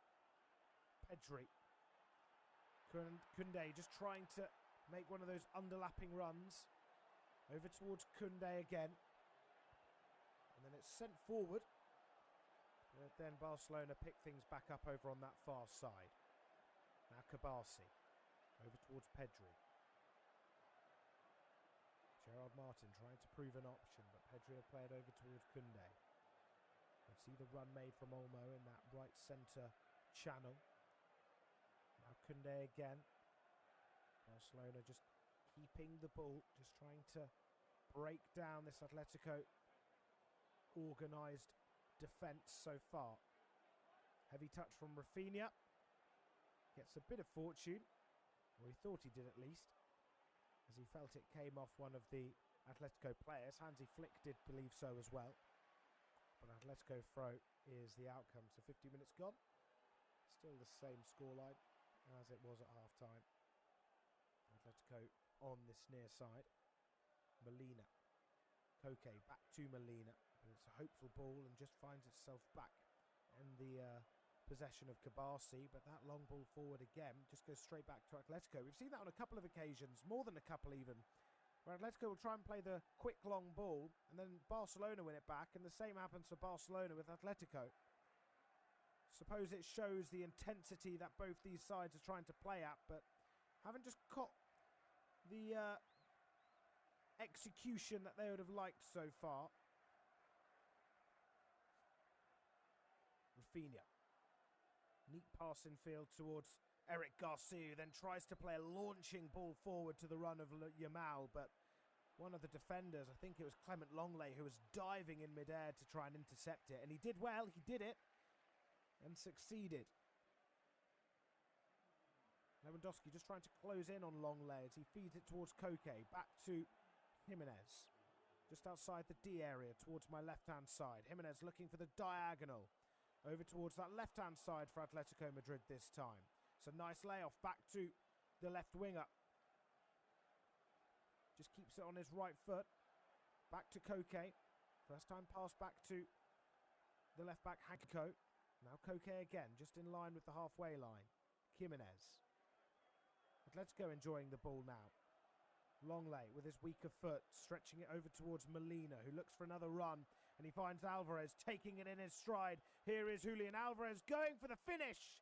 Pedri. Koundé just trying to make one of those underlapping runs. Over towards Koundé again. And then it's sent forward. But then Barcelona pick things back up over on that far side. Now Kabasi. Over towards Pedri. Gerard Martin trying to prove an option, but Pedri will play it over towards Koundé. You see the run made from Olmo in that right centre channel. Now Koundé again. Barcelona just keeping the ball, just trying to break down this Atletico organised defence so far. Heavy touch from Rafinha. Gets a bit of fortune, or he thought he did at least, as he felt it came off one of the Atletico players. Hansi Flick did believe so as well. But Atletico throw is the outcome. So 50 minutes gone. Still the same scoreline as it was at half-time. Atletico on this near side. Molina. Koke back to Molina. But it's a hopeful ball and just finds itself back in the possession of Kabasi. But that long ball forward again just goes straight back to Atletico. We've seen that on a couple of occasions, more than a couple even, where Atletico will try and play the quick long ball and then Barcelona win it back, and the same happens for Barcelona with Atletico. Suppose it shows the intensity that both these sides are trying to play at, but haven't just caught the execution that they would have liked so far. Rafinha. Neat pass in field towards Eric Garcia, who then tries to play a launching ball forward to the run of Yamal, but one of the defenders, I think it was Clement Longley, who was diving in midair to try and intercept it, and he did well, he did it, and succeeded. Lewandowski just trying to close in on Longley as he feeds it towards Koke. Back to Jimenez. Just outside the D area towards my left-hand side. Jimenez looking for the diagonal. Over towards that left-hand side for Atletico Madrid this time. It's a nice layoff back to the left winger. Just keeps it on his right foot. Back to Koke. First time pass back to the left-back Hagko. Now Koke again, just in line with the halfway line. Jimenez. Atletico enjoying the ball now. Longley with his weaker foot, stretching it over towards Molina, who looks for another run, and he finds Alvarez taking it in his stride. Here is Julian Alvarez going for the finish,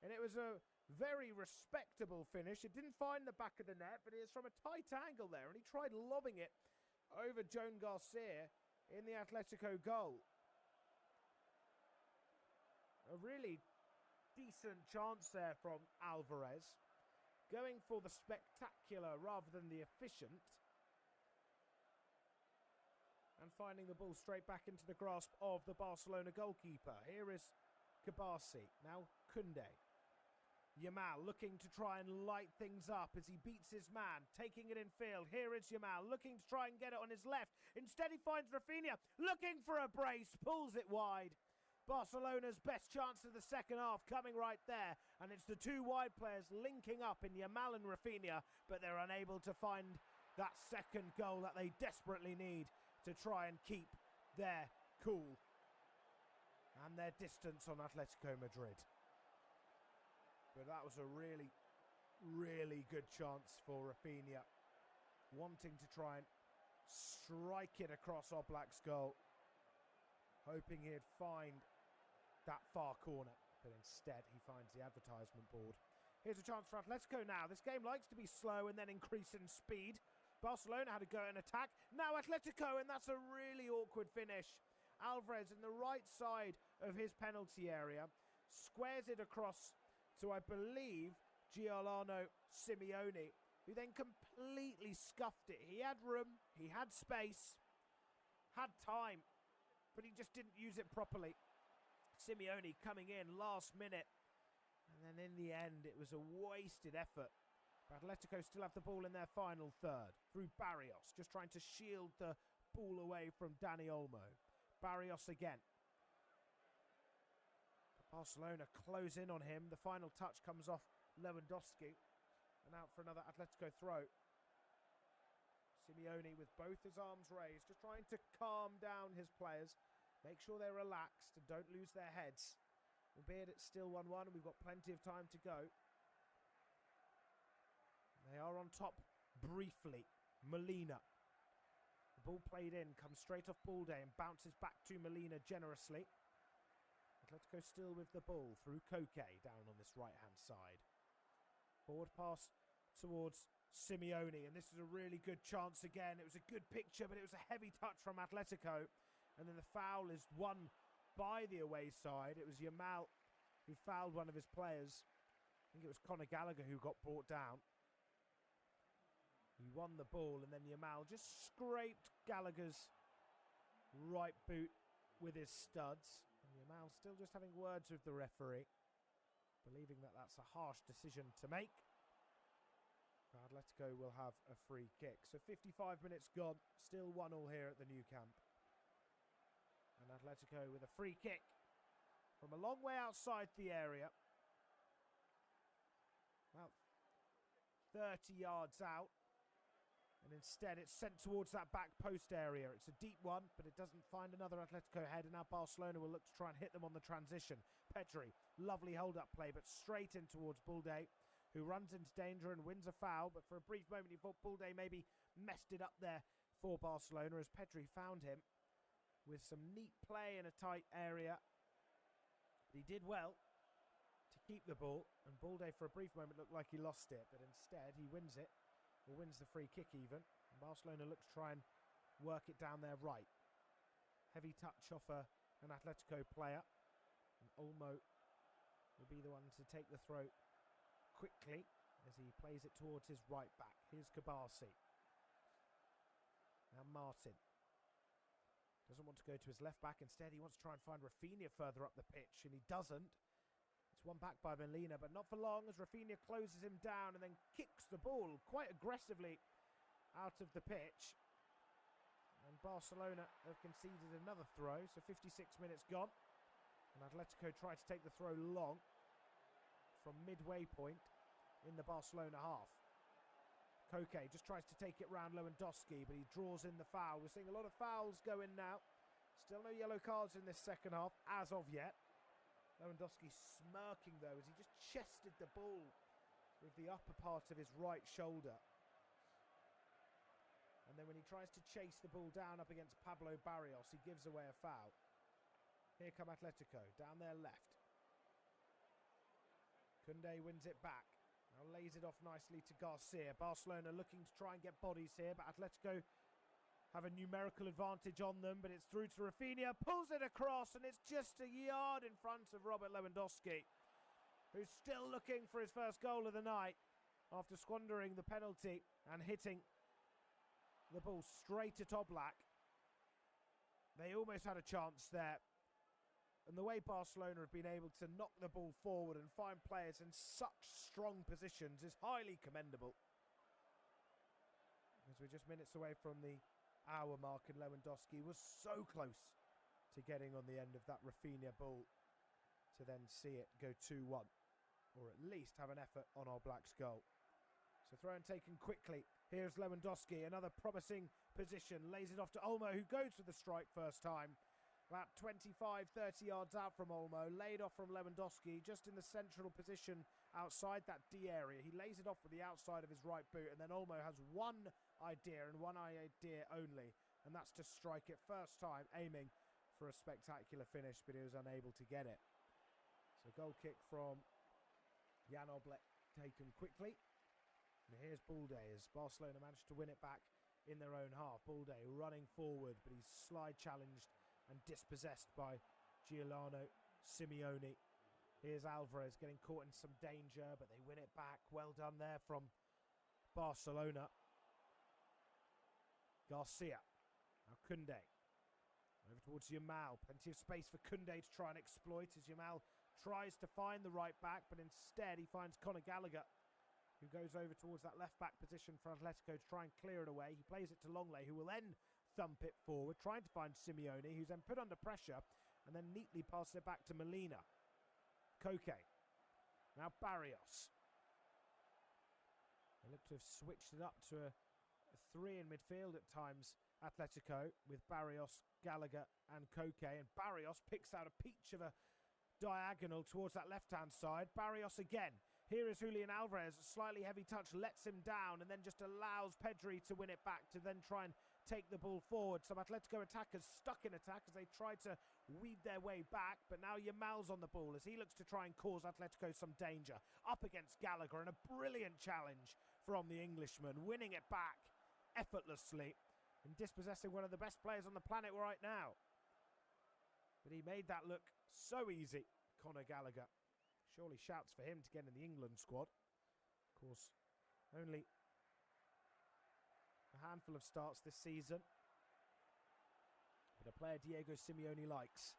and it was a very respectable finish. It didn't find the back of the net, but it's from a tight angle there, and he tried lobbing it over Joan Garcia in the Atletico goal. A really decent chance there from Alvarez, going for the spectacular rather than the efficient, and finding the ball straight back into the grasp of the Barcelona goalkeeper. Here is Kabasi, now Koundé. Yamal looking to try and light things up as he beats his man, taking it in field. Here is Yamal looking to try and get it on his left. Instead he finds Rafinha, looking for a brace, pulls it wide. Barcelona's best chance of the second half coming right there, and it's the two wide players linking up in Yamal and Rafinha, but they're unable to find that second goal that they desperately need to try and keep their cool and their distance on Atletico Madrid. But that was a really, really good chance for Rafinha, wanting to try and strike it across Oblak's goal, hoping he'd find that far corner, but instead he finds the advertisement board. Here's a chance for Atletico now. This game likes to be slow and then increase in speed. Barcelona had to go in attack. Now Atletico, and that's a really awkward finish. Alvarez in the right side of his penalty area squares it across to, I believe, Giuliano Simeone, who then completely scuffed it. He had room, he had space, had time, but he just didn't use it properly. Simeone coming in last minute, and then in the end it was a wasted effort. But Atletico still have the ball in their final third through Barrios, just trying to shield the ball away from Dani Olmo. Barrios again. But Barcelona close in on him. The final touch comes off Lewandowski, and out for another Atletico throw. Simeone with both his arms raised, just trying to calm down his players. Make sure they're relaxed and don't lose their heads. Albeit it's still 1-1 and we've got plenty of time to go. They are on top briefly. Molina. The ball played in, comes straight off Balde and bounces back to Molina generously. Atletico still with the ball through Koke down on this right-hand side. Forward pass towards Simeone, and this is a really good chance again. It was a good picture, but it was a heavy touch from Atletico. And then the foul is won by the away side. It was Yamal who fouled one of his players. I think it was Conor Gallagher who got brought down. He won the ball, and then Yamal just scraped Gallagher's right boot with his studs. And Yamal still just having words with the referee, believing that that's a harsh decision to make. Atletico will have a free kick. So 55 minutes gone, still 1-1 here at the new camp. And Atletico with a free kick from a long way outside the area. About 30 yards out. And instead it's sent towards that back post area. It's a deep one, but it doesn't find another Atletico head. And now Barcelona will look to try and hit them on the transition. Pedri, lovely hold-up play, but straight in towards Balde, who runs into danger and wins a foul. But for a brief moment, you thought Balde maybe messed it up there for Barcelona as Pedri found him with some neat play in a tight area. But he did well to keep the ball, and Balde for a brief moment looked like he lost it, but instead he wins it, or wins the free kick even. And Barcelona looks to try and work it down their right. Heavy touch off an Atletico player, and Olmo will be the one to take the throw quickly as he plays it towards his right back. Here's Kabasi. Now Martin. Doesn't want to go to his left back. Instead, he wants to try and find Rafinha further up the pitch, and he doesn't. It's one back by Molina, but not for long as Rafinha closes him down and then kicks the ball quite aggressively out of the pitch. And Barcelona have conceded another throw, so 56 minutes gone. And Atletico try to take the throw long from midway point in the Barcelona half. Koke just tries to take it round Lewandowski, but he draws in the foul. We're seeing a lot of fouls go in now. Still no yellow cards in this second half, as of yet. Lewandowski smirking, though, as he just chested the ball with the upper part of his right shoulder. And then when he tries to chase the ball down up against Pablo Barrios, he gives away a foul. Here come Atletico, down their left. Koundé wins it back. Now lays it off nicely to Garcia. Barcelona looking to try and get bodies here, but Atletico have a numerical advantage on them, but it's through to Rafinha, pulls it across, and it's just a yard in front of Robert Lewandowski, who's still looking for his first goal of the night after squandering the penalty and hitting the ball straight at Oblak. They almost had a chance there. And the way Barcelona have been able to knock the ball forward and find players in such strong positions is highly commendable. As we're just minutes away from the hour mark, and Lewandowski was so close to getting on the end of that Rafinha ball to then see it go 2-1, or at least have an effort on Oblak's goal. So throw in taken quickly. Here's Lewandowski, another promising position, lays it off to Olmo, who goes for the strike first time. About 25, 30 yards out from Olmo, laid off from Lewandowski, just in the central position outside that D area. He lays it off with the outside of his right boot, and then Olmo has one idea and one idea only, and that's to strike it first time, aiming for a spectacular finish, but he was unable to get it. So goal kick from Jan Oblak taken quickly. And here's Balde as Barcelona managed to win it back in their own half. Balde running forward, but he's slide challenged and dispossessed by Giuliano Simeone. Here's Alvarez getting caught in some danger, but they win it back. Well done there from Barcelona. Garcia. Now Koundé. Over towards Yamal. Plenty of space for Koundé to try and exploit as Yamal tries to find the right back, but instead he finds Conor Gallagher, who goes over towards that left back position for Atletico to try and clear it away. He plays it to Longley, who will then thump it forward, trying to find Simeone, who's then put under pressure and then neatly passes it back to Molina. Koke. Now Barrios. They look to have switched it up to a three in midfield at times, Atletico, with Barrios, Gallagher and Koke. And Barrios picks out a peach of a diagonal towards that left-hand side. Barrios again. Here is Julian Alvarez. A slightly heavy touch lets him down and then just allows Pedri to win it back to then try and take the ball forward. Some Atletico attackers stuck in attack as they try to weed their way back, but now Yamal's on the ball as he looks to try and cause Atletico some danger. Up against Gallagher, and a brilliant challenge from the Englishman, winning it back effortlessly and dispossessing one of the best players on the planet right now. But he made that look so easy, Conor Gallagher. Surely shouts for him to get in the England squad. Of course, only a handful of starts this season, but a player Diego Simeone likes.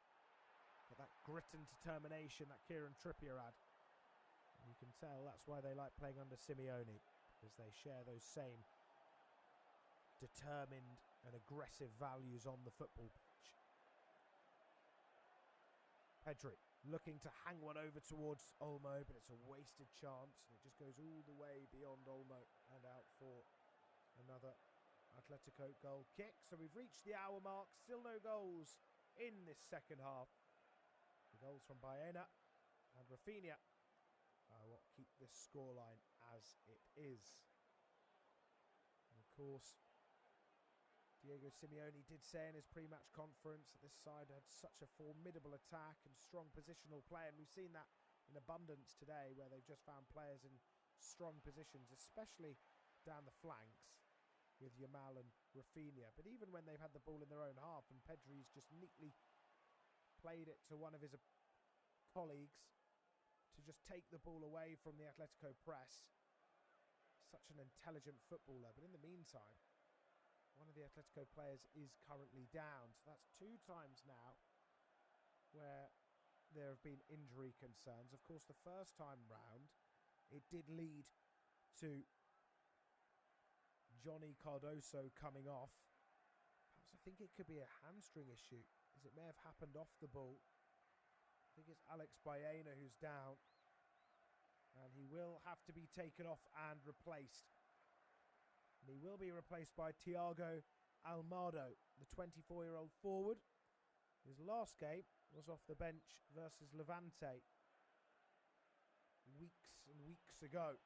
Got that grit and determination that Kieran Trippier had. And you can tell that's why they like playing under Simeone, because they share those same determined and aggressive values on the football pitch. Pedri looking to hang one over towards Olmo, but it's a wasted chance, and it just goes all the way beyond Olmo and out for another Atletico goal kick. So we've reached the hour mark, still no goals in this second half. The goals from Baena and Rafinha are what keep this scoreline as it is. And of course, Diego Simeone did say in his pre-match conference that this side had such a formidable attack and strong positional play, and we've seen that in abundance today, where they've just found players in strong positions, especially down the flanks with Yamal and Rafinha. But even when they've had the ball in their own half and Pedri's just neatly played it to one of his colleagues to just take the ball away from the Atletico press. Such an intelligent footballer, but in the meantime, one of the Atletico players is currently down. So that's two times now where there have been injury concerns. Of course, the first time round, it did lead to Johnny Cardoso coming off. Perhaps I think it could be a hamstring issue, as it may have happened off the ball. I think it's Alex Baena who's down, and he will have to be taken off and replaced. And he will be replaced by Thiago Almada, the 24-year-old forward. His last game was off the bench versus Levante weeks and weeks ago.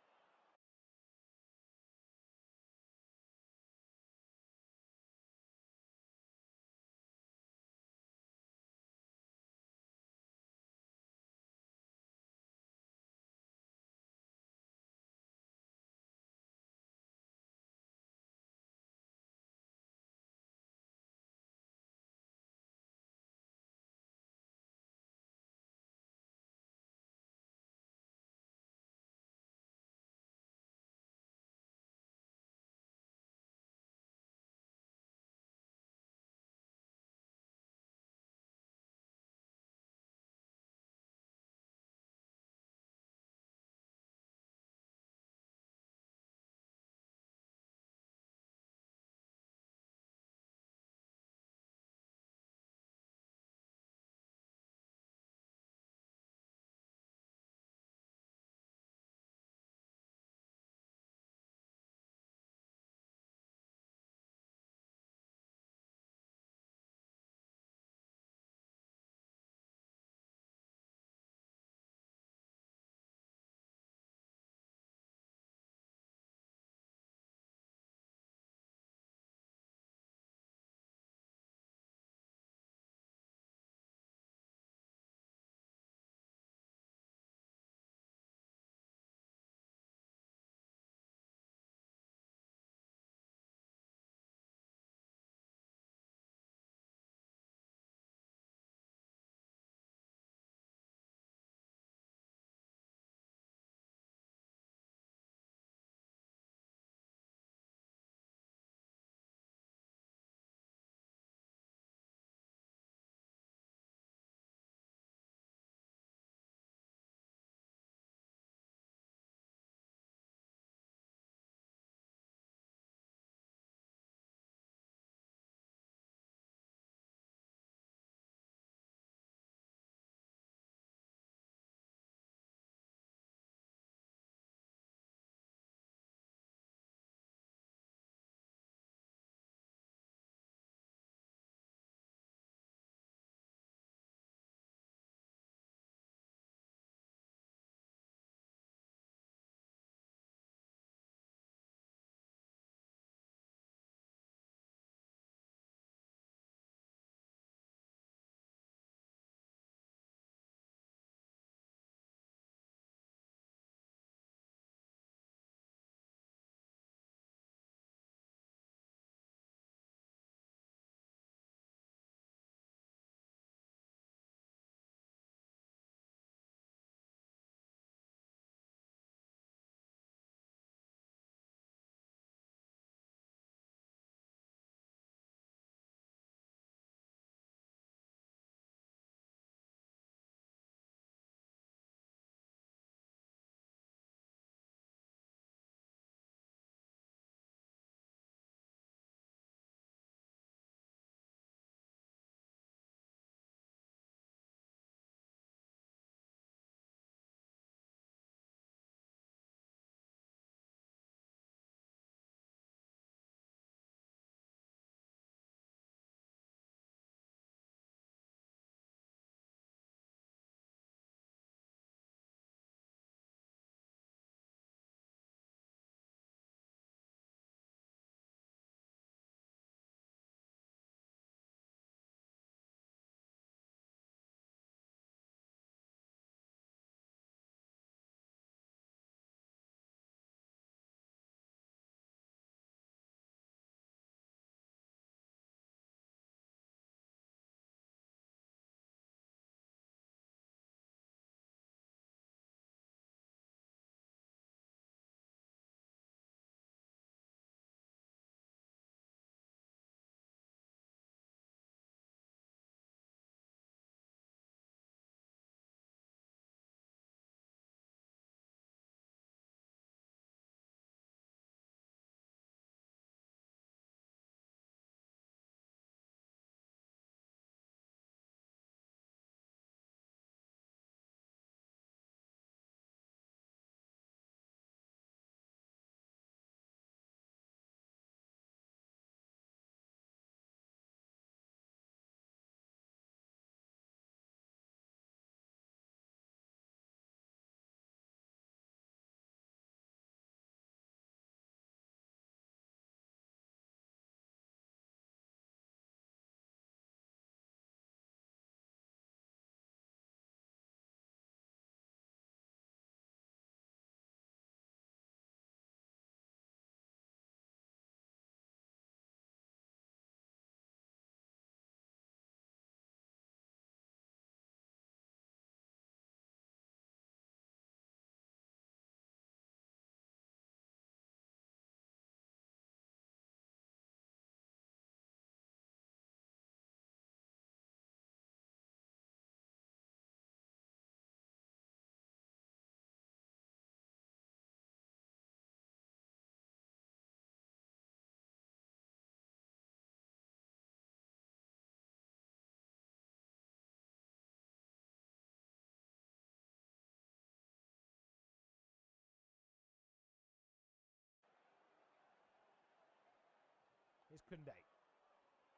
Koundé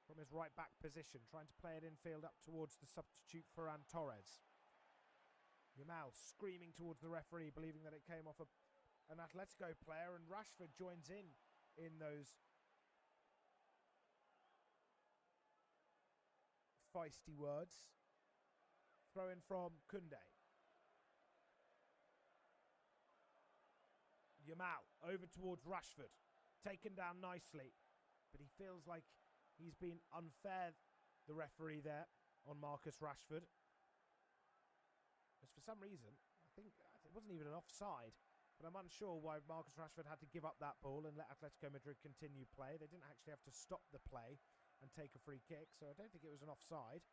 from his right back position, trying to play it infield up towards the substitute Ferran Torres. Yamal screaming towards the referee, believing that it came off an Atletico player, and Rashford joins in those feisty words. Throw in from Koundé. Yamal over towards Rashford, taken down nicely, but he feels like he's been unfair, the referee there, on Marcus Rashford. As for some reason, I think it wasn't even an offside, but I'm unsure why Marcus Rashford had to give up that ball and let Atletico Madrid continue play. They didn't actually have to stop the play and take a free kick, so I don't think it was an offside.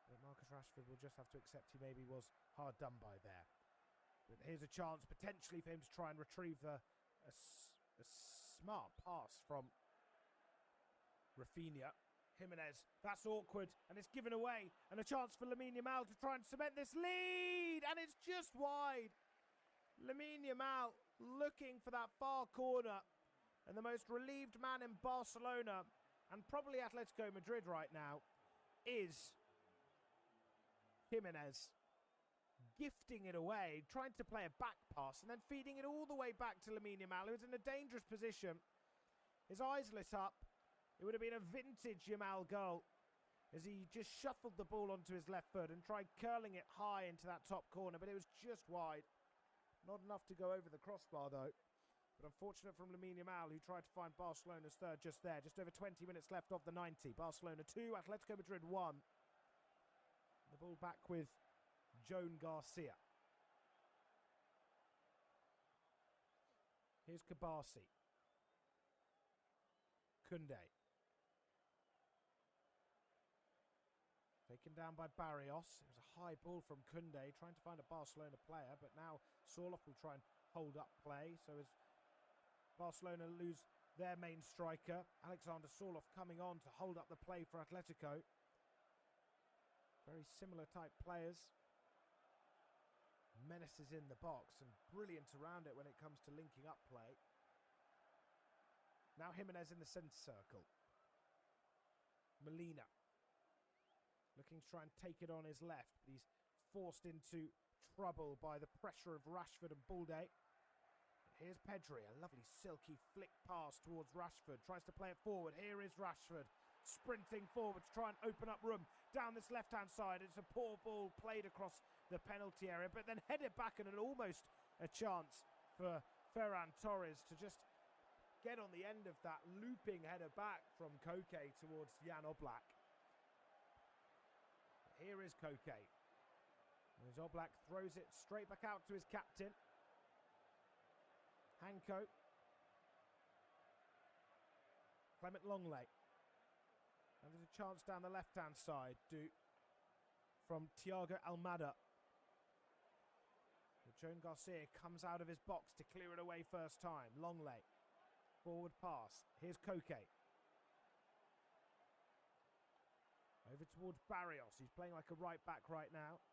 But Marcus Rashford will just have to accept he maybe was hard done by there. But here's a chance potentially for him to try and retrieve a smart pass from Rafinha. Jimenez, that's awkward, and it's given away. And a chance for Lamine Yamal to try and cement this lead, and it's just wide. Lamine Yamal looking for that far corner, and the most relieved man in Barcelona, and probably Atletico Madrid right now, is Jimenez. Gifting it away, trying to play a back pass, and then feeding it all the way back to Lamine Yamal, who's in a dangerous position. His eyes lit up. It would have been a vintage Yamal goal as he just shuffled the ball onto his left foot and tried curling it high into that top corner, but it was just wide. Not enough to go over the crossbar, though. But unfortunate from Lamine Yamal, who tried to find Barcelona's third just there. Just over 20 minutes left of the 90. Barcelona 2, Atletico Madrid 1. The ball back with Joan Garcia. Here's Kabasi. Koundé. Taken down by Barrios. It was a high ball from Koundé, trying to find a Barcelona player, but now Sorloth will try and hold up play. So as Barcelona lose their main striker, Alexander Sorloth coming on to hold up the play for Atletico. Very similar type players. Menaces in the box and brilliant around it when it comes to linking up play. Now Jimenez in the centre circle. Molina looking to try and take it on his left, but he's forced into trouble by the pressure of Rashford and Balde. Here's Pedri, a lovely silky flick pass towards Rashford. Tries to play it forward. Here is Rashford sprinting forward to try and open up room down this left-hand side. It's a poor ball played across the penalty area, but then headed back, and almost a chance for Ferran Torres to just get on the end of that looping header back from Koke towards Jan Oblak. Here is Koke. As Oblak throws it straight back out to his captain, Hanko. Clement Longley. And there's a chance down the left-hand side from Thiago Almada. Joan Garcia comes out of his box to clear it away first time. Longley. Forward pass. Here's Koke. Over towards Barrios. He's playing like a right back right now.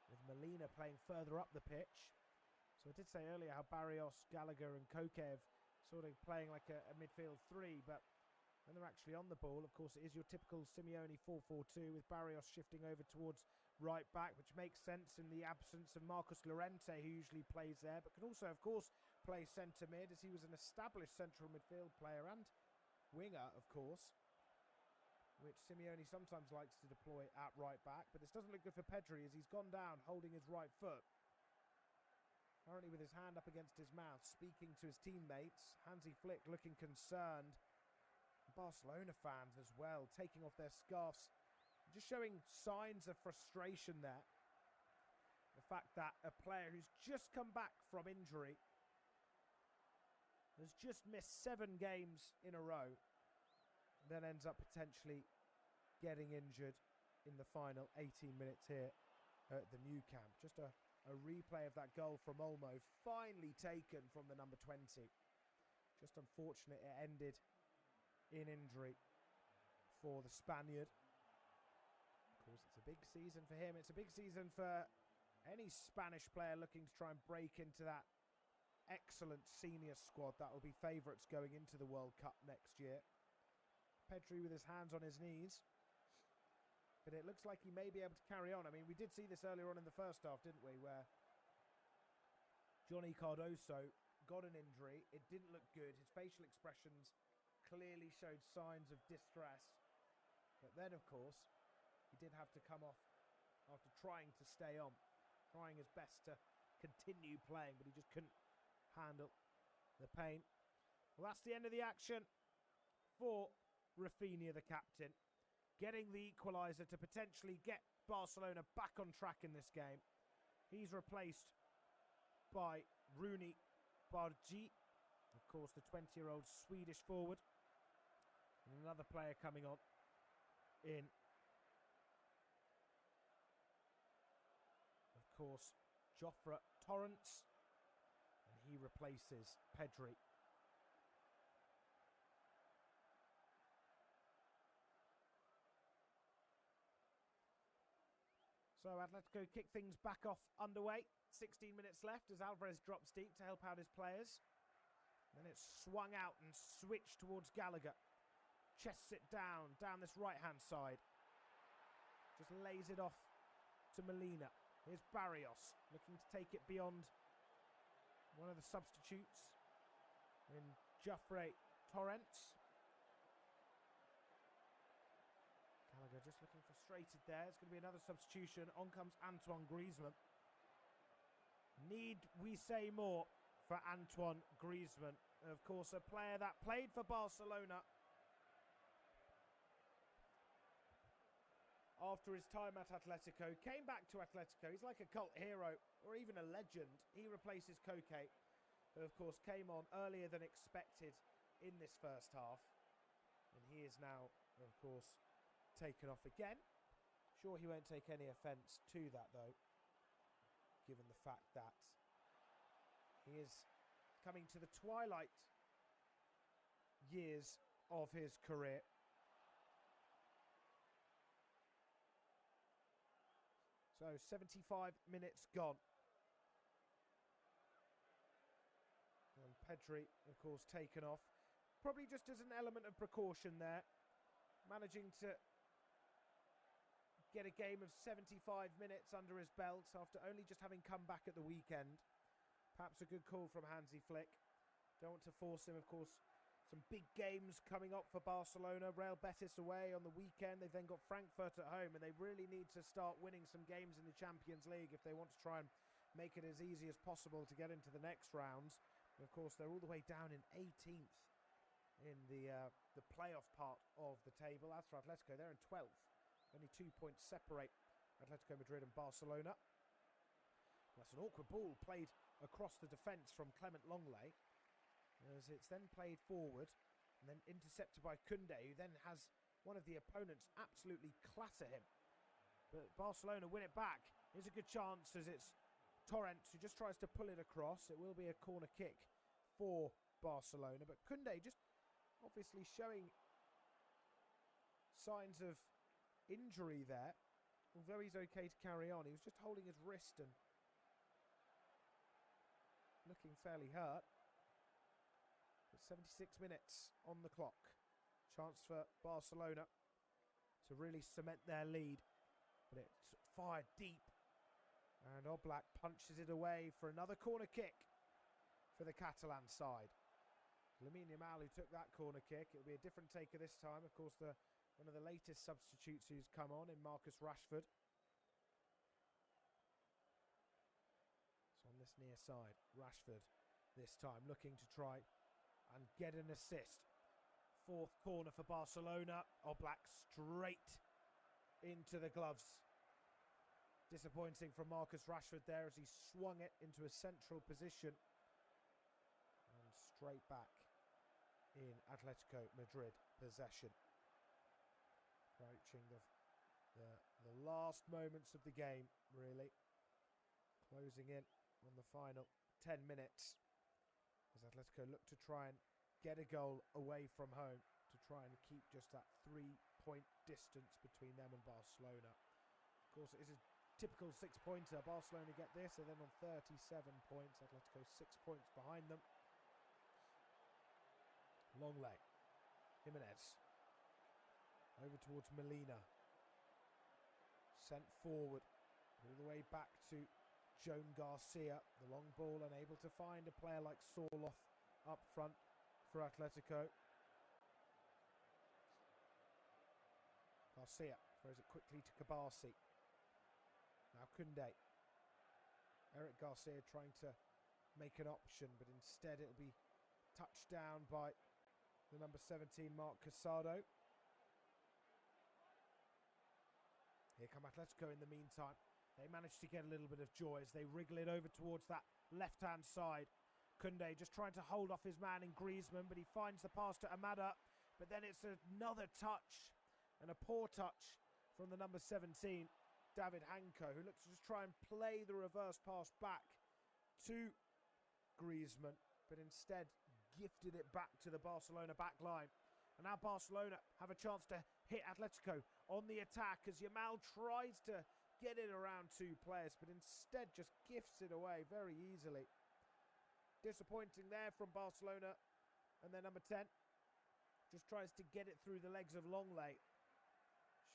With Molina playing further up the pitch. So I did say earlier how Barrios, Gallagher and Koke have sort of playing like a midfield three, but when they're actually on the ball, of course, it is your typical Simeone 4-4-2 with Barrios shifting over towards right back, which makes sense in the absence of Marcos Llorente, who usually plays there, but can also, of course, play centre mid, as he was an established central midfield player and winger, of course, which Simeone sometimes likes to deploy at right back. But this doesn't look good for Pedri, as he's gone down holding his right foot. Currently with his hand up against his mouth, speaking to his teammates. Hansi Flick looking concerned. Barcelona fans as well, taking off their scarves, just showing signs of frustration there. The fact that a player who's just come back from injury has just missed 7 games in a row, then ends up potentially getting injured in the final 18 minutes here at the Nou Camp. Just a replay of that goal from Olmo, finally taken from the number 20. Just unfortunate it ended in injury for the Spaniard. Of course, it's a big season for him. It's a big season for any Spanish player looking to try and break into that excellent senior squad that will be favourites going into the World Cup next year. Pedri with his hands on his knees. But it looks like he may be able to carry on. I mean, we did see this earlier on in the first half, didn't we? Where Johnny Cardoso got an injury. It didn't look good. His facial expressions clearly showed signs of distress. But then, of course, he did have to come off after trying to stay on. Trying his best to continue playing, but he just couldn't handle the pain. Well, that's the end of the action for Rafinha, the captain. Getting the equaliser to potentially get Barcelona back on track in this game. He's replaced by Rooney Bargi, of course the 20-year-old Swedish forward. And another player coming on in, of course, Jofre Torrents. And he replaces Pedri. So Atletico kick things back off underway. 16 minutes left as Alvarez drops deep to help out his players. Then it's swung out and switched towards Gallagher. Chests it down this right-hand side. Just lays it off to Molina. Here's Barrios looking to take it beyond one of the substitutes in Jofre Torrents. Gallagher just looking frustrated there. It's going to be another substitution. On comes Antoine Griezmann. Need we say more for Antoine Griezmann? Of course, a player that played for Barcelona after his time at Atletico. Came back to Atletico. He's like a cult hero or even a legend. He replaces Koke, who of course came on earlier than expected in this first half. And he is now, of course, taken off again. Sure, he won't take any offence to that, though, given the fact that he is coming to the twilight years of his career. So 75 minutes gone. And Pedri, of course, taken off. Probably just as an element of precaution there. Managing to get a game of 75 minutes under his belt after only just having come back at the weekend. Perhaps a good call from Hansi Flick. Don't want to force him, of course. Some big games coming up for Barcelona. Real Betis away on the weekend. They've then got Frankfurt at home, and they really need to start winning some games in the Champions League if they want to try and make it as easy as possible to get into the next rounds. And of course, they're all the way down in 18th in the playoff part of the table. As for Atletico, they're in 12th. Only 2 points separate Atletico Madrid and Barcelona. That's an awkward ball played across the defence from Clement Longley, as it's then played forward and then intercepted by Koundé, who then has one of the opponents absolutely clatter him. But Barcelona win it back. Here's a good chance as it's Torrents who just tries to pull it across. It will be a corner kick for Barcelona, but Koundé just obviously showing signs of injury there, although he's okay to carry on. He was just holding his wrist and looking fairly hurt. But 76 minutes on the clock. Chance for Barcelona to really cement their lead, but it's fired deep and Oblak punches it away for another corner kick for the Catalan side. Lamine Yamal, who took that corner kick. It'll be a different taker this time. Of course, one of the latest substitutes who's come on in Marcus Rashford. So on this near side, Rashford this time looking to try and get an assist. Fourth corner for Barcelona. Oblak straight into the gloves. Disappointing from Marcus Rashford there as he swung it into a central position. And straight back in Atletico Madrid possession. Approaching the last moments of the game, really. Closing in on the final 10 minutes as Atletico look to try and get a goal away from home to try and keep just that 3-point distance between them and Barcelona. Of course, it is a typical 6-pointer. Barcelona get this, and then on 37 points, Atletico 6 points behind them. Long leg. Jimenez. Over towards Molina. Sent forward. All the way back to Joan Garcia. The long ball, unable to find a player like Sorloth up front for Atletico. Garcia throws it quickly to Kabasi. Now Koundé. Eric Garcia trying to make an option, but instead it'll be touched down by the number 17, Marc Casado. Here come Atletico in the meantime. They manage to get a little bit of joy as they wriggle it over towards that left-hand side. Koundé just trying to hold off his man in Griezmann, but he finds the pass to Amada. But then it's another touch, and a poor touch from the number 17, David Hanko, who looks to just try and play the reverse pass back to Griezmann, but instead gifted it back to the Barcelona back line. And now Barcelona have a chance to hit Atletico on the attack as Yamal tries to get it around two players, but instead just gifts it away very easily. Disappointing there from Barcelona. And then number 10 just tries to get it through the legs of Longley,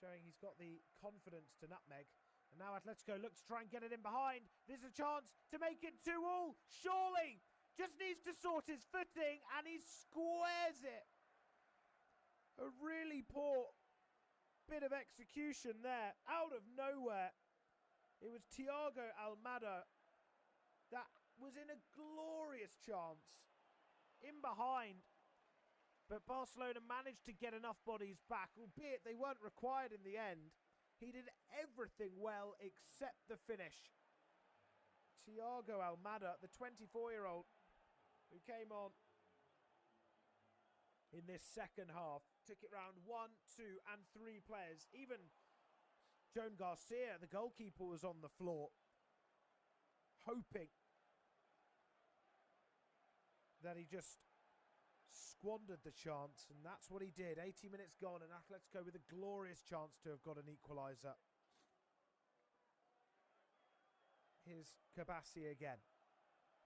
showing he's got the confidence to nutmeg. And now Atletico look to try and get it in behind. There's a chance to make it 2-2. Surely just needs to sort his footing, and he squares it. A really poor bit of execution there, out of nowhere. It was Thiago Almada that was in a glorious chance in behind, but Barcelona managed to get enough bodies back, albeit they weren't required in the end. He did everything well except the finish. Thiago Almada, the 24-year-old who came on in this second half, took it round 1, 2 and 3 players. Even Joan Garcia, the goalkeeper, was on the floor, hoping that he just squandered the chance, and that's what he did. 80 minutes gone, and Atletico with a glorious chance to have got an equaliser. Here's Kabasi again.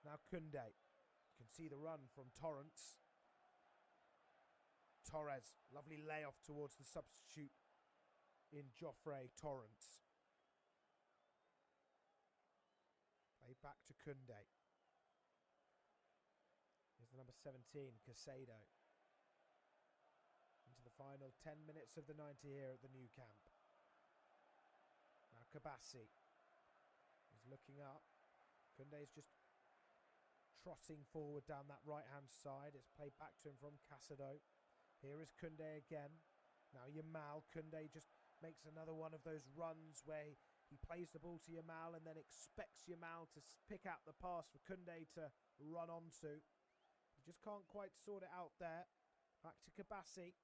Now Koundé. You can see the run from Torrance. Torres, lovely layoff towards the substitute in Joffrey Torrance. Play back to Koundé. Here's the number 17, Casado. Into the final 10 minutes of the 90 here at the new camp. Now Kabasi is looking up. Koundé is just trotting forward down that right-hand side. It's played back to him from Casado. Here is Koundé again. Now Yamal. Koundé just makes another one of those runs where he plays the ball to Yamal and then expects Yamal to pick out the pass for Koundé to run onto. He just can't quite sort it out there. Back to Kabasi.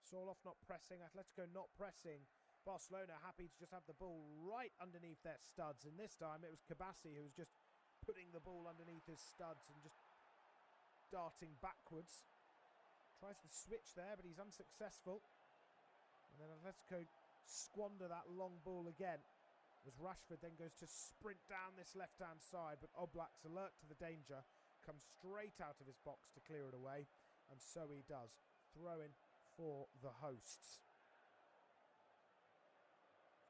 Sorloth not pressing. Atletico not pressing. Barcelona happy to just have the ball right underneath their studs. And this time it was Kabasi who was just putting the ball underneath his studs and just darting backwards. Tries to switch there, but he's unsuccessful. And then Atletico squander that long ball again, as Rashford then goes to sprint down this left-hand side, but Oblak's alert to the danger, comes straight out of his box to clear it away, and so he does. Throw in for the hosts.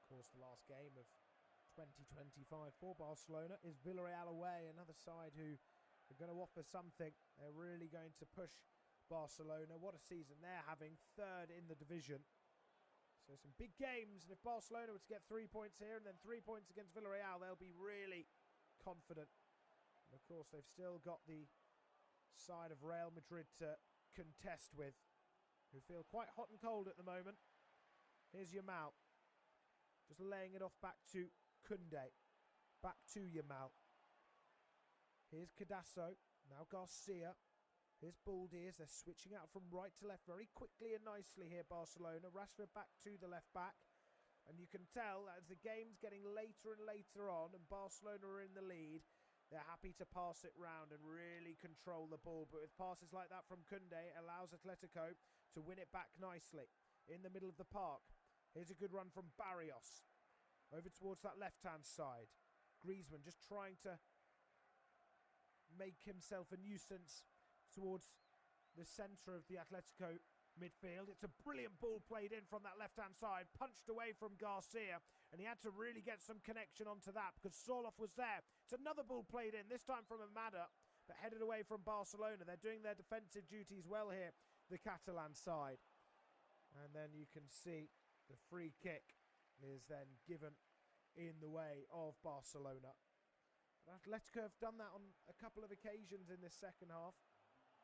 Of course, the last game of 2025 for Barcelona is Villarreal away, another side who are going to offer something. They're really going to push Barcelona. What a season they're having, third in the division. So some big games, and if Barcelona were to get 3 points here and then 3 points against Villarreal, they'll be really confident. And of course, they've still got the side of Real Madrid to contest with, who feel quite hot and cold at the moment. Here's Yamal, just laying it off back to Koundé. Back to Yamal. Here's Cardasso, now Garcia. Here's Baldiers. They're switching out from right to left very quickly and nicely here, Barcelona. Rashford back to the left back. And you can tell as the game's getting later and later on and Barcelona are in the lead, they're happy to pass it round and really control the ball. But with passes like that from Koundé, it allows Atletico to win it back nicely in the middle of the park. Here's a good run from Barrios. Over towards that left-hand side. Griezmann just trying to make himself a nuisance towards the centre of the Atletico midfield. It's a brilliant ball played in from that left-hand side, punched away from Garcia, and he had to really get some connection onto that because Soloff was there. It's another ball played in, this time from Amada, but headed away from Barcelona. They're doing their defensive duties well here, the Catalan side. And then you can see the free kick is then given in the way of Barcelona. But Atletico have done that on a couple of occasions in this second half,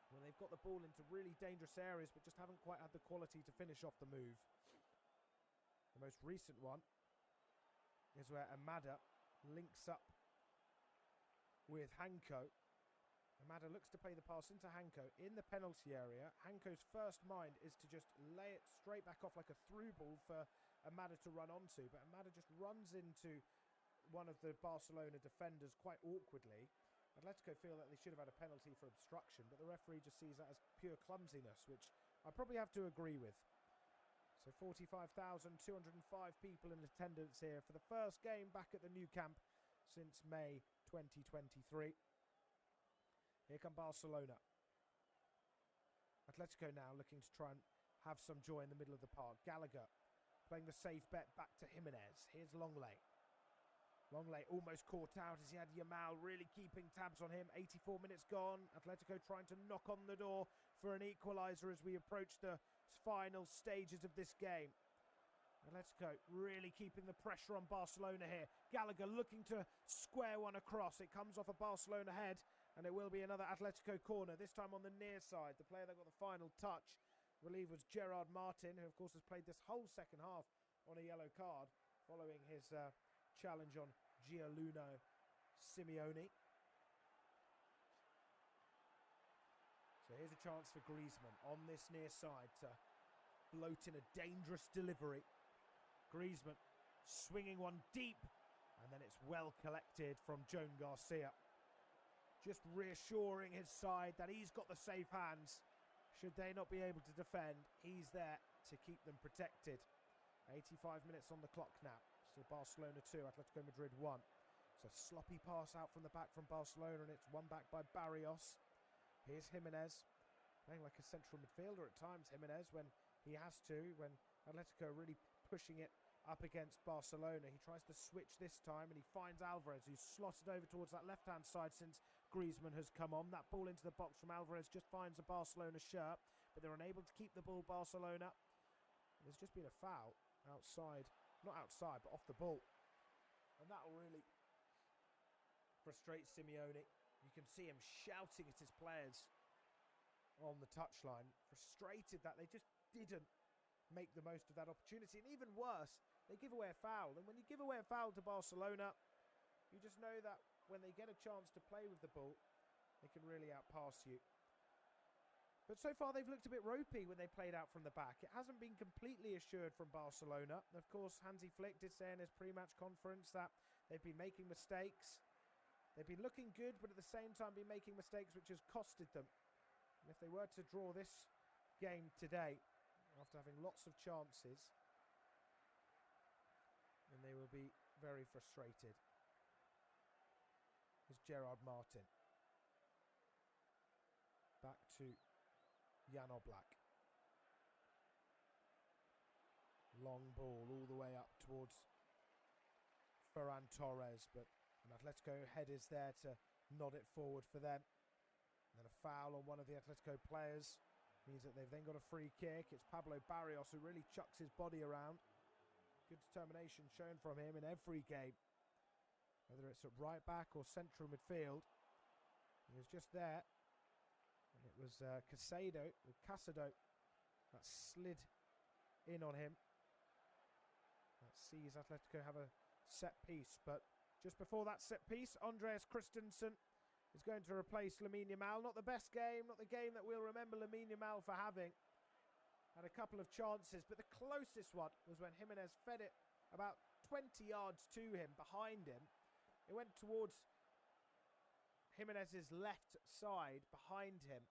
when they've got the ball into really dangerous areas but just haven't quite had the quality to finish off the move. The most recent one is where Amada links up with Hanko. Amada looks to play the pass into Hanko in the penalty area. Hanko's first mind is to just lay it straight back off like a through ball for Amada to run onto, but Amada just runs into one of the Barcelona defenders quite awkwardly. Atletico feel that they should have had a penalty for obstruction, but the referee just sees that as pure clumsiness, which I probably have to agree with. So 45,205 people in attendance here for the first game back at the new camp since May 2023. Here come Barcelona. Atletico now looking to try and have some joy in the middle of the park. Gallagher playing the safe bet back to Jimenez. Here's Longley. Longley almost caught out as he had Yamal really keeping tabs on him. 84 minutes gone. Atletico trying to knock on the door for an equaliser as we approach the final stages of this game. Atletico really keeping the pressure on Barcelona here. Gallagher looking to square one across. It comes off a Barcelona head and it will be another Atletico corner, this time on the near side. The player that got the final touch, I believe, was Gerard Martin, who of course has played this whole second half on a yellow card following his challenge on Gianluca Simeone. So here's a chance for Griezmann on this near side to float in a dangerous delivery. Griezmann swinging one deep, and then it's well collected from Joan Garcia. Just reassuring his side that he's got the safe hands. Should they not be able to defend, he's there to keep them protected. 85 minutes on the clock now. So Barcelona 2, Atletico Madrid 1. So sloppy pass out from the back from Barcelona, and it's won back by Barrios. Here's Jimenez, playing like a central midfielder at times, Jimenez, when he has to, when Atletico really pushing it up against Barcelona. He tries to switch this time, and he finds Alvarez, who's slotted over towards that left-hand side since Griezmann has come on. That ball into the box from Alvarez just finds a Barcelona shirt, but they're unable to keep the ball, Barcelona. There's just been a foul outside. Not outside, but off the ball. And that will really frustrate Simeone. You can see him shouting at his players on the touchline. Frustrated that they just didn't make the most of that opportunity. And even worse, they give away a foul. And when you give away a foul to Barcelona, you just know that when they get a chance to play with the ball, they can really outpass you. But so far they've looked a bit ropey when they played out from the back. It hasn't been completely assured from Barcelona. Of course, Hansi Flick did say in his pre-match conference that they've been making mistakes. They've been looking good, but at the same time been making mistakes which has costed them. And if they were to draw this game today, after having lots of chances, then they will be very frustrated. Here's Gerard Martin. Back to Jan Oblak. Long ball all the way up towards Ferran Torres, but an Atletico head is there to nod it forward for them. And then a foul on one of the Atletico players means that they've then got a free kick. It's Pablo Barrios who really chucks his body around. Good determination shown from him in every game, whether it's at right back or central midfield. He was just there. And it was Casado that slid in on him. That sees Atletico have a set piece. But just before that set piece, Andreas Christensen is going to replace Lamine Yamal. Not the best game, not the game that we'll remember Lamine Yamal for having. Had a couple of chances, but the closest one was when Jimenez fed it about 20 yards to him, behind him. It went towards Jimenez's left side behind him,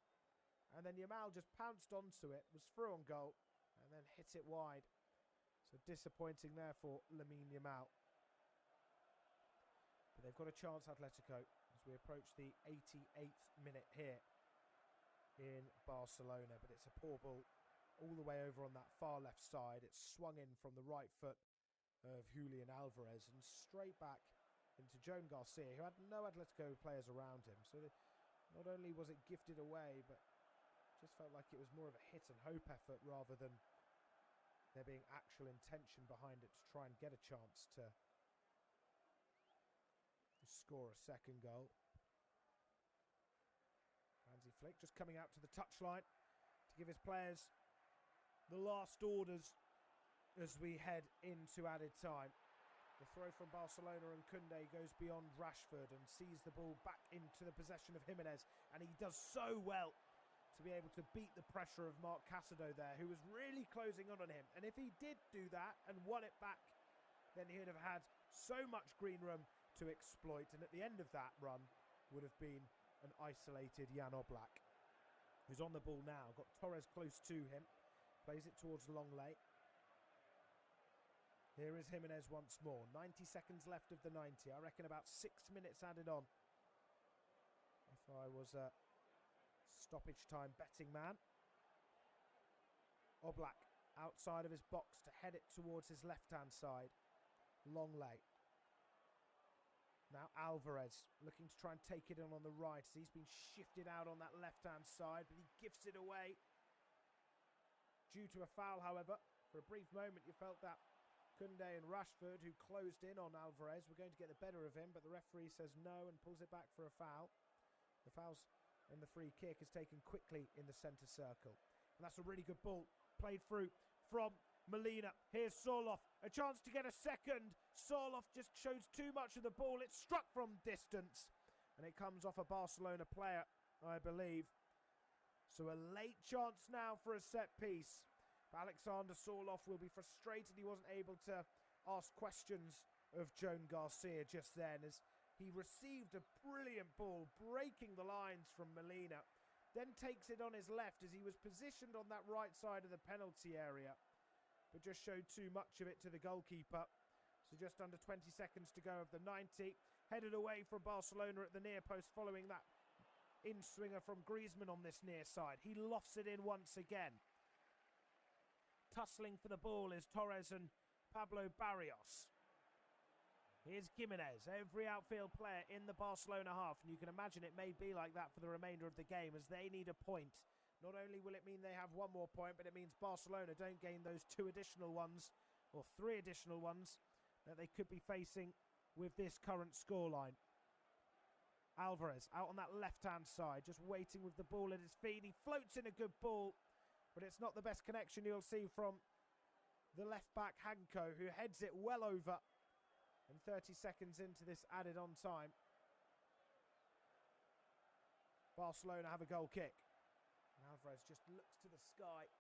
and then Yamal just pounced onto it, was through on goal, and then hit it wide. So disappointing there for Lamine Yamal. But they've got a chance, Atletico, as we approach the 88th minute here in Barcelona. But it's a poor ball all the way over on that far left side. It's swung in from the right foot of Julian Alvarez and straight back into Joan Garcia, who had no Atletico players around him. So not only was it gifted away, but just felt like it was more of a hit and hope effort rather than there being actual intention behind it to try and get a chance to score a second goal. Hansi Flick just coming out to the touchline to give his players the last orders as we head into added time. The throw from Barcelona and Koundé goes beyond Rashford and sees the ball back into the possession of Jimenez, and he does so well to be able to beat the pressure of Marc Casado there, who was really closing on him. And if he did do that and won it back, then he'd have had so much green room to exploit, and at the end of that run would have been an isolated Jan Oblak, who's on the ball now, got Torres close to him, plays it towards Longley. Here is Jimenez once more. 90 seconds left of the 90. I reckon about 6 minutes added on, if I was a stoppage time betting man. Oblak outside of his box to head it towards his left-hand side. Longley. Now Alvarez looking to try and take it in on the right. So he's been shifted out on that left-hand side, but he gifts it away. Due to a foul, however, for a brief moment you felt that Koundé and Rashford, who closed in on Alvarez, were going to get the better of him, but the referee says no and pulls it back for a foul. The foul's and the free kick is taken quickly in the centre circle. And that's a really good ball played through from Molina. Here's Sorloth, a chance to get a second. Sorloth just shows too much of the ball. It's struck from distance and it comes off a Barcelona player, I believe. So a late chance now for a set piece. Alexander Sorloth will be frustrated he wasn't able to ask questions of Joan Garcia just then, as he received a brilliant ball, breaking the lines from Molina, then takes it on his left as he was positioned on that right side of the penalty area, but just showed too much of it to the goalkeeper. So just under 20 seconds to go of the 90, headed away from Barcelona at the near post following that in-swinger from Griezmann on this near side. He lofts it in once again. Tussling for the ball is Torres and Pablo Barrios. Here's Jimenez, every outfield player in the Barcelona half, and you can imagine it may be like that for the remainder of the game as they need a point. Not only will it mean they have one more point, but it means Barcelona don't gain those 2 additional ones, or 3 additional ones, that they could be facing with this current scoreline. Alvarez out on that left-hand side, just waiting with the ball at his feet. He floats in a good ball, but it's not the best connection you'll see from the left-back Hanko, who heads it well over. And 30 seconds into this added on time, Barcelona have a goal kick. And Alvarez just looks to the sky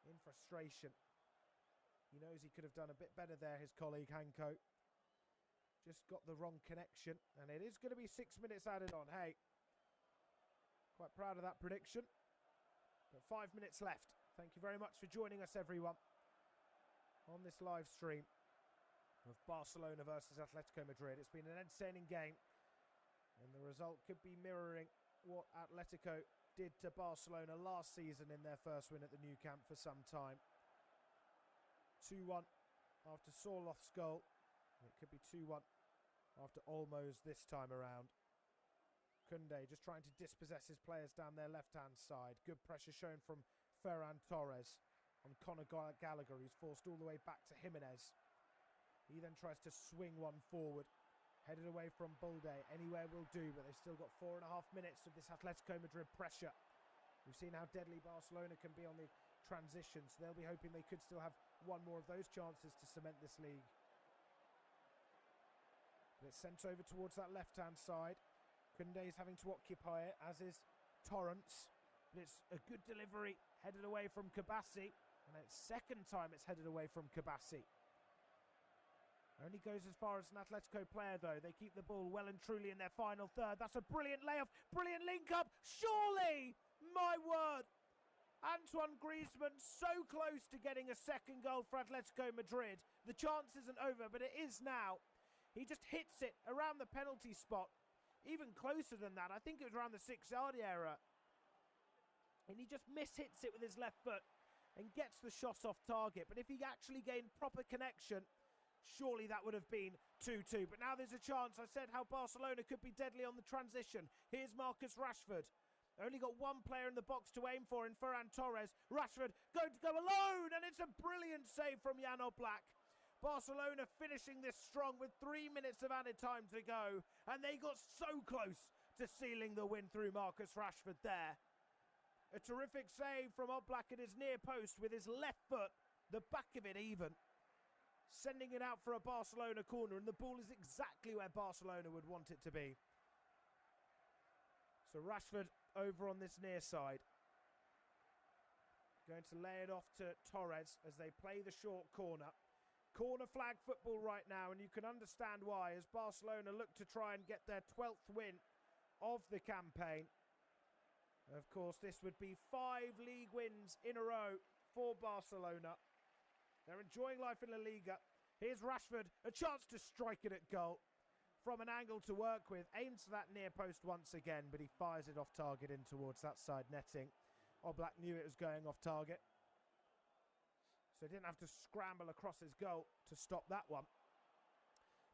in frustration. He knows he could have done a bit better there, his colleague Hanko. Just got the wrong connection. And it is going to be 6 minutes added on. Hey, quite proud of that prediction. But 5 minutes left. Thank you very much for joining us, everyone, on this live stream of Barcelona versus Atletico Madrid. It's been an entertaining game, and the result could be mirroring what Atletico did to Barcelona last season in their first win at the Nou Camp for some time. 2-1 after Sorloth's goal. It could be 2-1 after Olmo's this time around. Koundé just trying to dispossess his players down their left-hand side. Good pressure shown from Ferran Torres on Conor Gallagher, who's forced all the way back to Jimenez. He then tries to swing one forward, headed away from Bulde. Anywhere will do, but they've still got 4.5 minutes of this Atletico Madrid pressure. We've seen how deadly Barcelona can be on the transition, so they'll be hoping they could still have one more of those chances to cement this league. But it's sent over towards that left-hand side. Koundé is having to occupy it, as is Torrance. But it's a good delivery, headed away from Kabassi. And it's second time it's headed away from Kabassi. Only goes as far as an Atletico player, though. They keep the ball well and truly in their final third. That's a brilliant layoff, brilliant link-up. Surely, my word. Antoine Griezmann so close to getting a second goal for Atletico Madrid. The chance isn't over, but it is now. He just hits it around the penalty spot. Even closer than that. I think it was around the 6-yard area. And he just mishits it with his left foot and gets the shot off target. But if he actually gained proper connection, surely that would have been 2-2. But now there's a chance. I said how Barcelona could be deadly on the transition. Here's Marcus Rashford. Only got one player in the box to aim for in Ferran Torres. Rashford going to go alone, and it's a brilliant save from Jan Oblak. Barcelona finishing this strong with 3 minutes of added time to go, and they got so close to sealing the win through Marcus Rashford there. A terrific save from Oblak at his near post with his left foot, the back of it even, sending it out for a Barcelona corner, and the ball is exactly where Barcelona would want it to be. So Rashford over on this near side. Going to lay it off to Torres as they play the short corner. Corner flag football right now, and you can understand why, as Barcelona look to try and get their 12th win of the campaign. Of course, this would be 5 league wins in a row for Barcelona. They're enjoying life in La Liga. Here's Rashford, a chance to strike it at goal. From an angle to work with, aims for that near post once again, but he fires it off target in towards that side netting. Oblak knew it was going off target, so he didn't have to scramble across his goal to stop that one.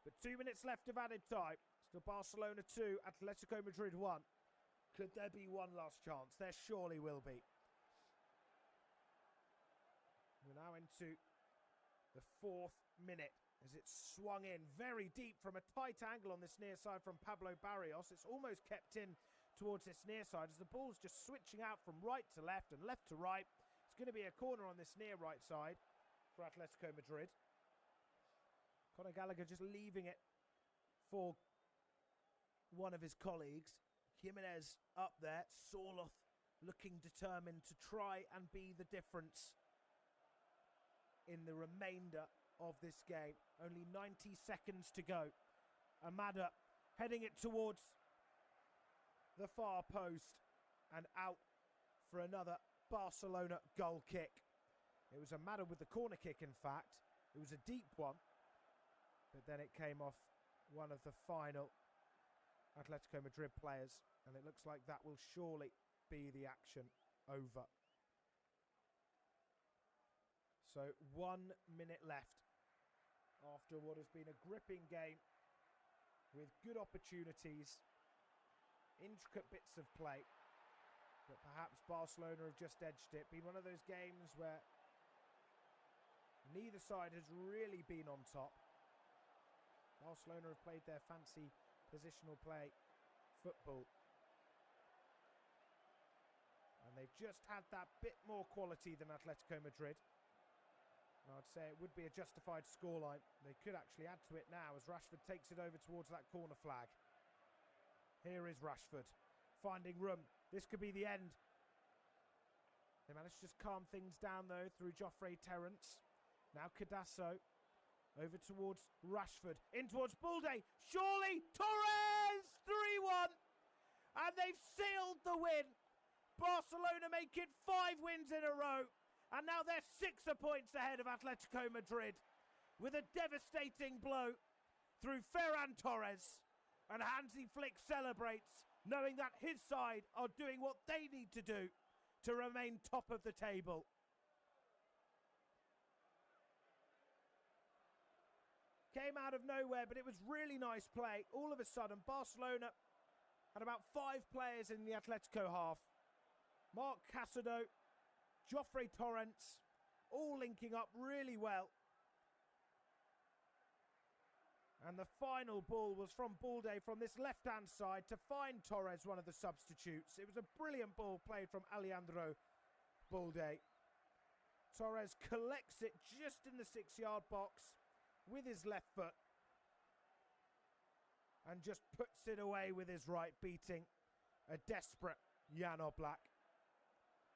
But 2 minutes left of added time. Still Barcelona 2, Atletico Madrid 1. Could there be one last chance? There surely will be. We're now into the 4th minute as it's swung in very deep from a tight angle on this near side from Pablo Barrios. It's almost kept in towards this near side as the ball's just switching out from right to left and left to right. It's going to be a corner on this near right side for Atletico Madrid. Conor Gallagher just leaving it for one of his colleagues. Jimenez up there. Sorloth looking determined to try and be the difference in the remainder of this game. Only 90 seconds to go. Amada heading it towards the far post and out for another Barcelona goal kick. It was Amada with the corner kick, in fact. It was a deep one, but then it came off one of the final Atletico Madrid players, and it looks like that will surely be the action over. So 1 minute left after what has been a gripping game with good opportunities, intricate bits of play, but perhaps Barcelona have just edged it. Been one of those games where neither side has really been on top. Barcelona have played their fancy positional play football, and they've just had that bit more quality than Atletico Madrid. And I'd say it would be a justified scoreline. They could actually add to it now as Rashford takes it over towards that corner flag. Here is Rashford finding room. This could be the end. They managed to just calm things down though through Joffrey Terrence. Now Cardasso over towards Rashford. In towards Balde. Surely Torres! 3-1! And they've sealed the win. Barcelona make it 5 wins in a row. And now they're 6 points ahead of Atletico Madrid with a devastating blow through Ferran Torres. And Hansi Flick celebrates, knowing that his side are doing what they need to do to remain top of the table. Came out of nowhere, but it was really nice play. All of a sudden, Barcelona had about 5 players in the Atletico half. Marc Casado, Joffrey Torrens, all linking up really well. And the final ball was from Balde from this left-hand side to find Torres, one of the substitutes. It was a brilliant ball played from Alejandro Balde. Torres collects it just in the 6-yard box with his left foot and just puts it away with his right, beating a desperate Jan Oblak,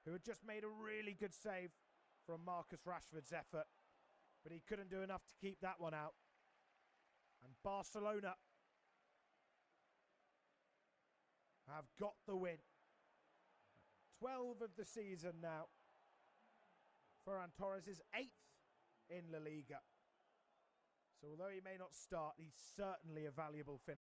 who had just made a really good save from Marcus Rashford's effort, but he couldn't do enough to keep that one out. And Barcelona have got the win. 12 of the season now. Ferran Torres is 8th in La Liga. So although he may not start, he's certainly a valuable finisher.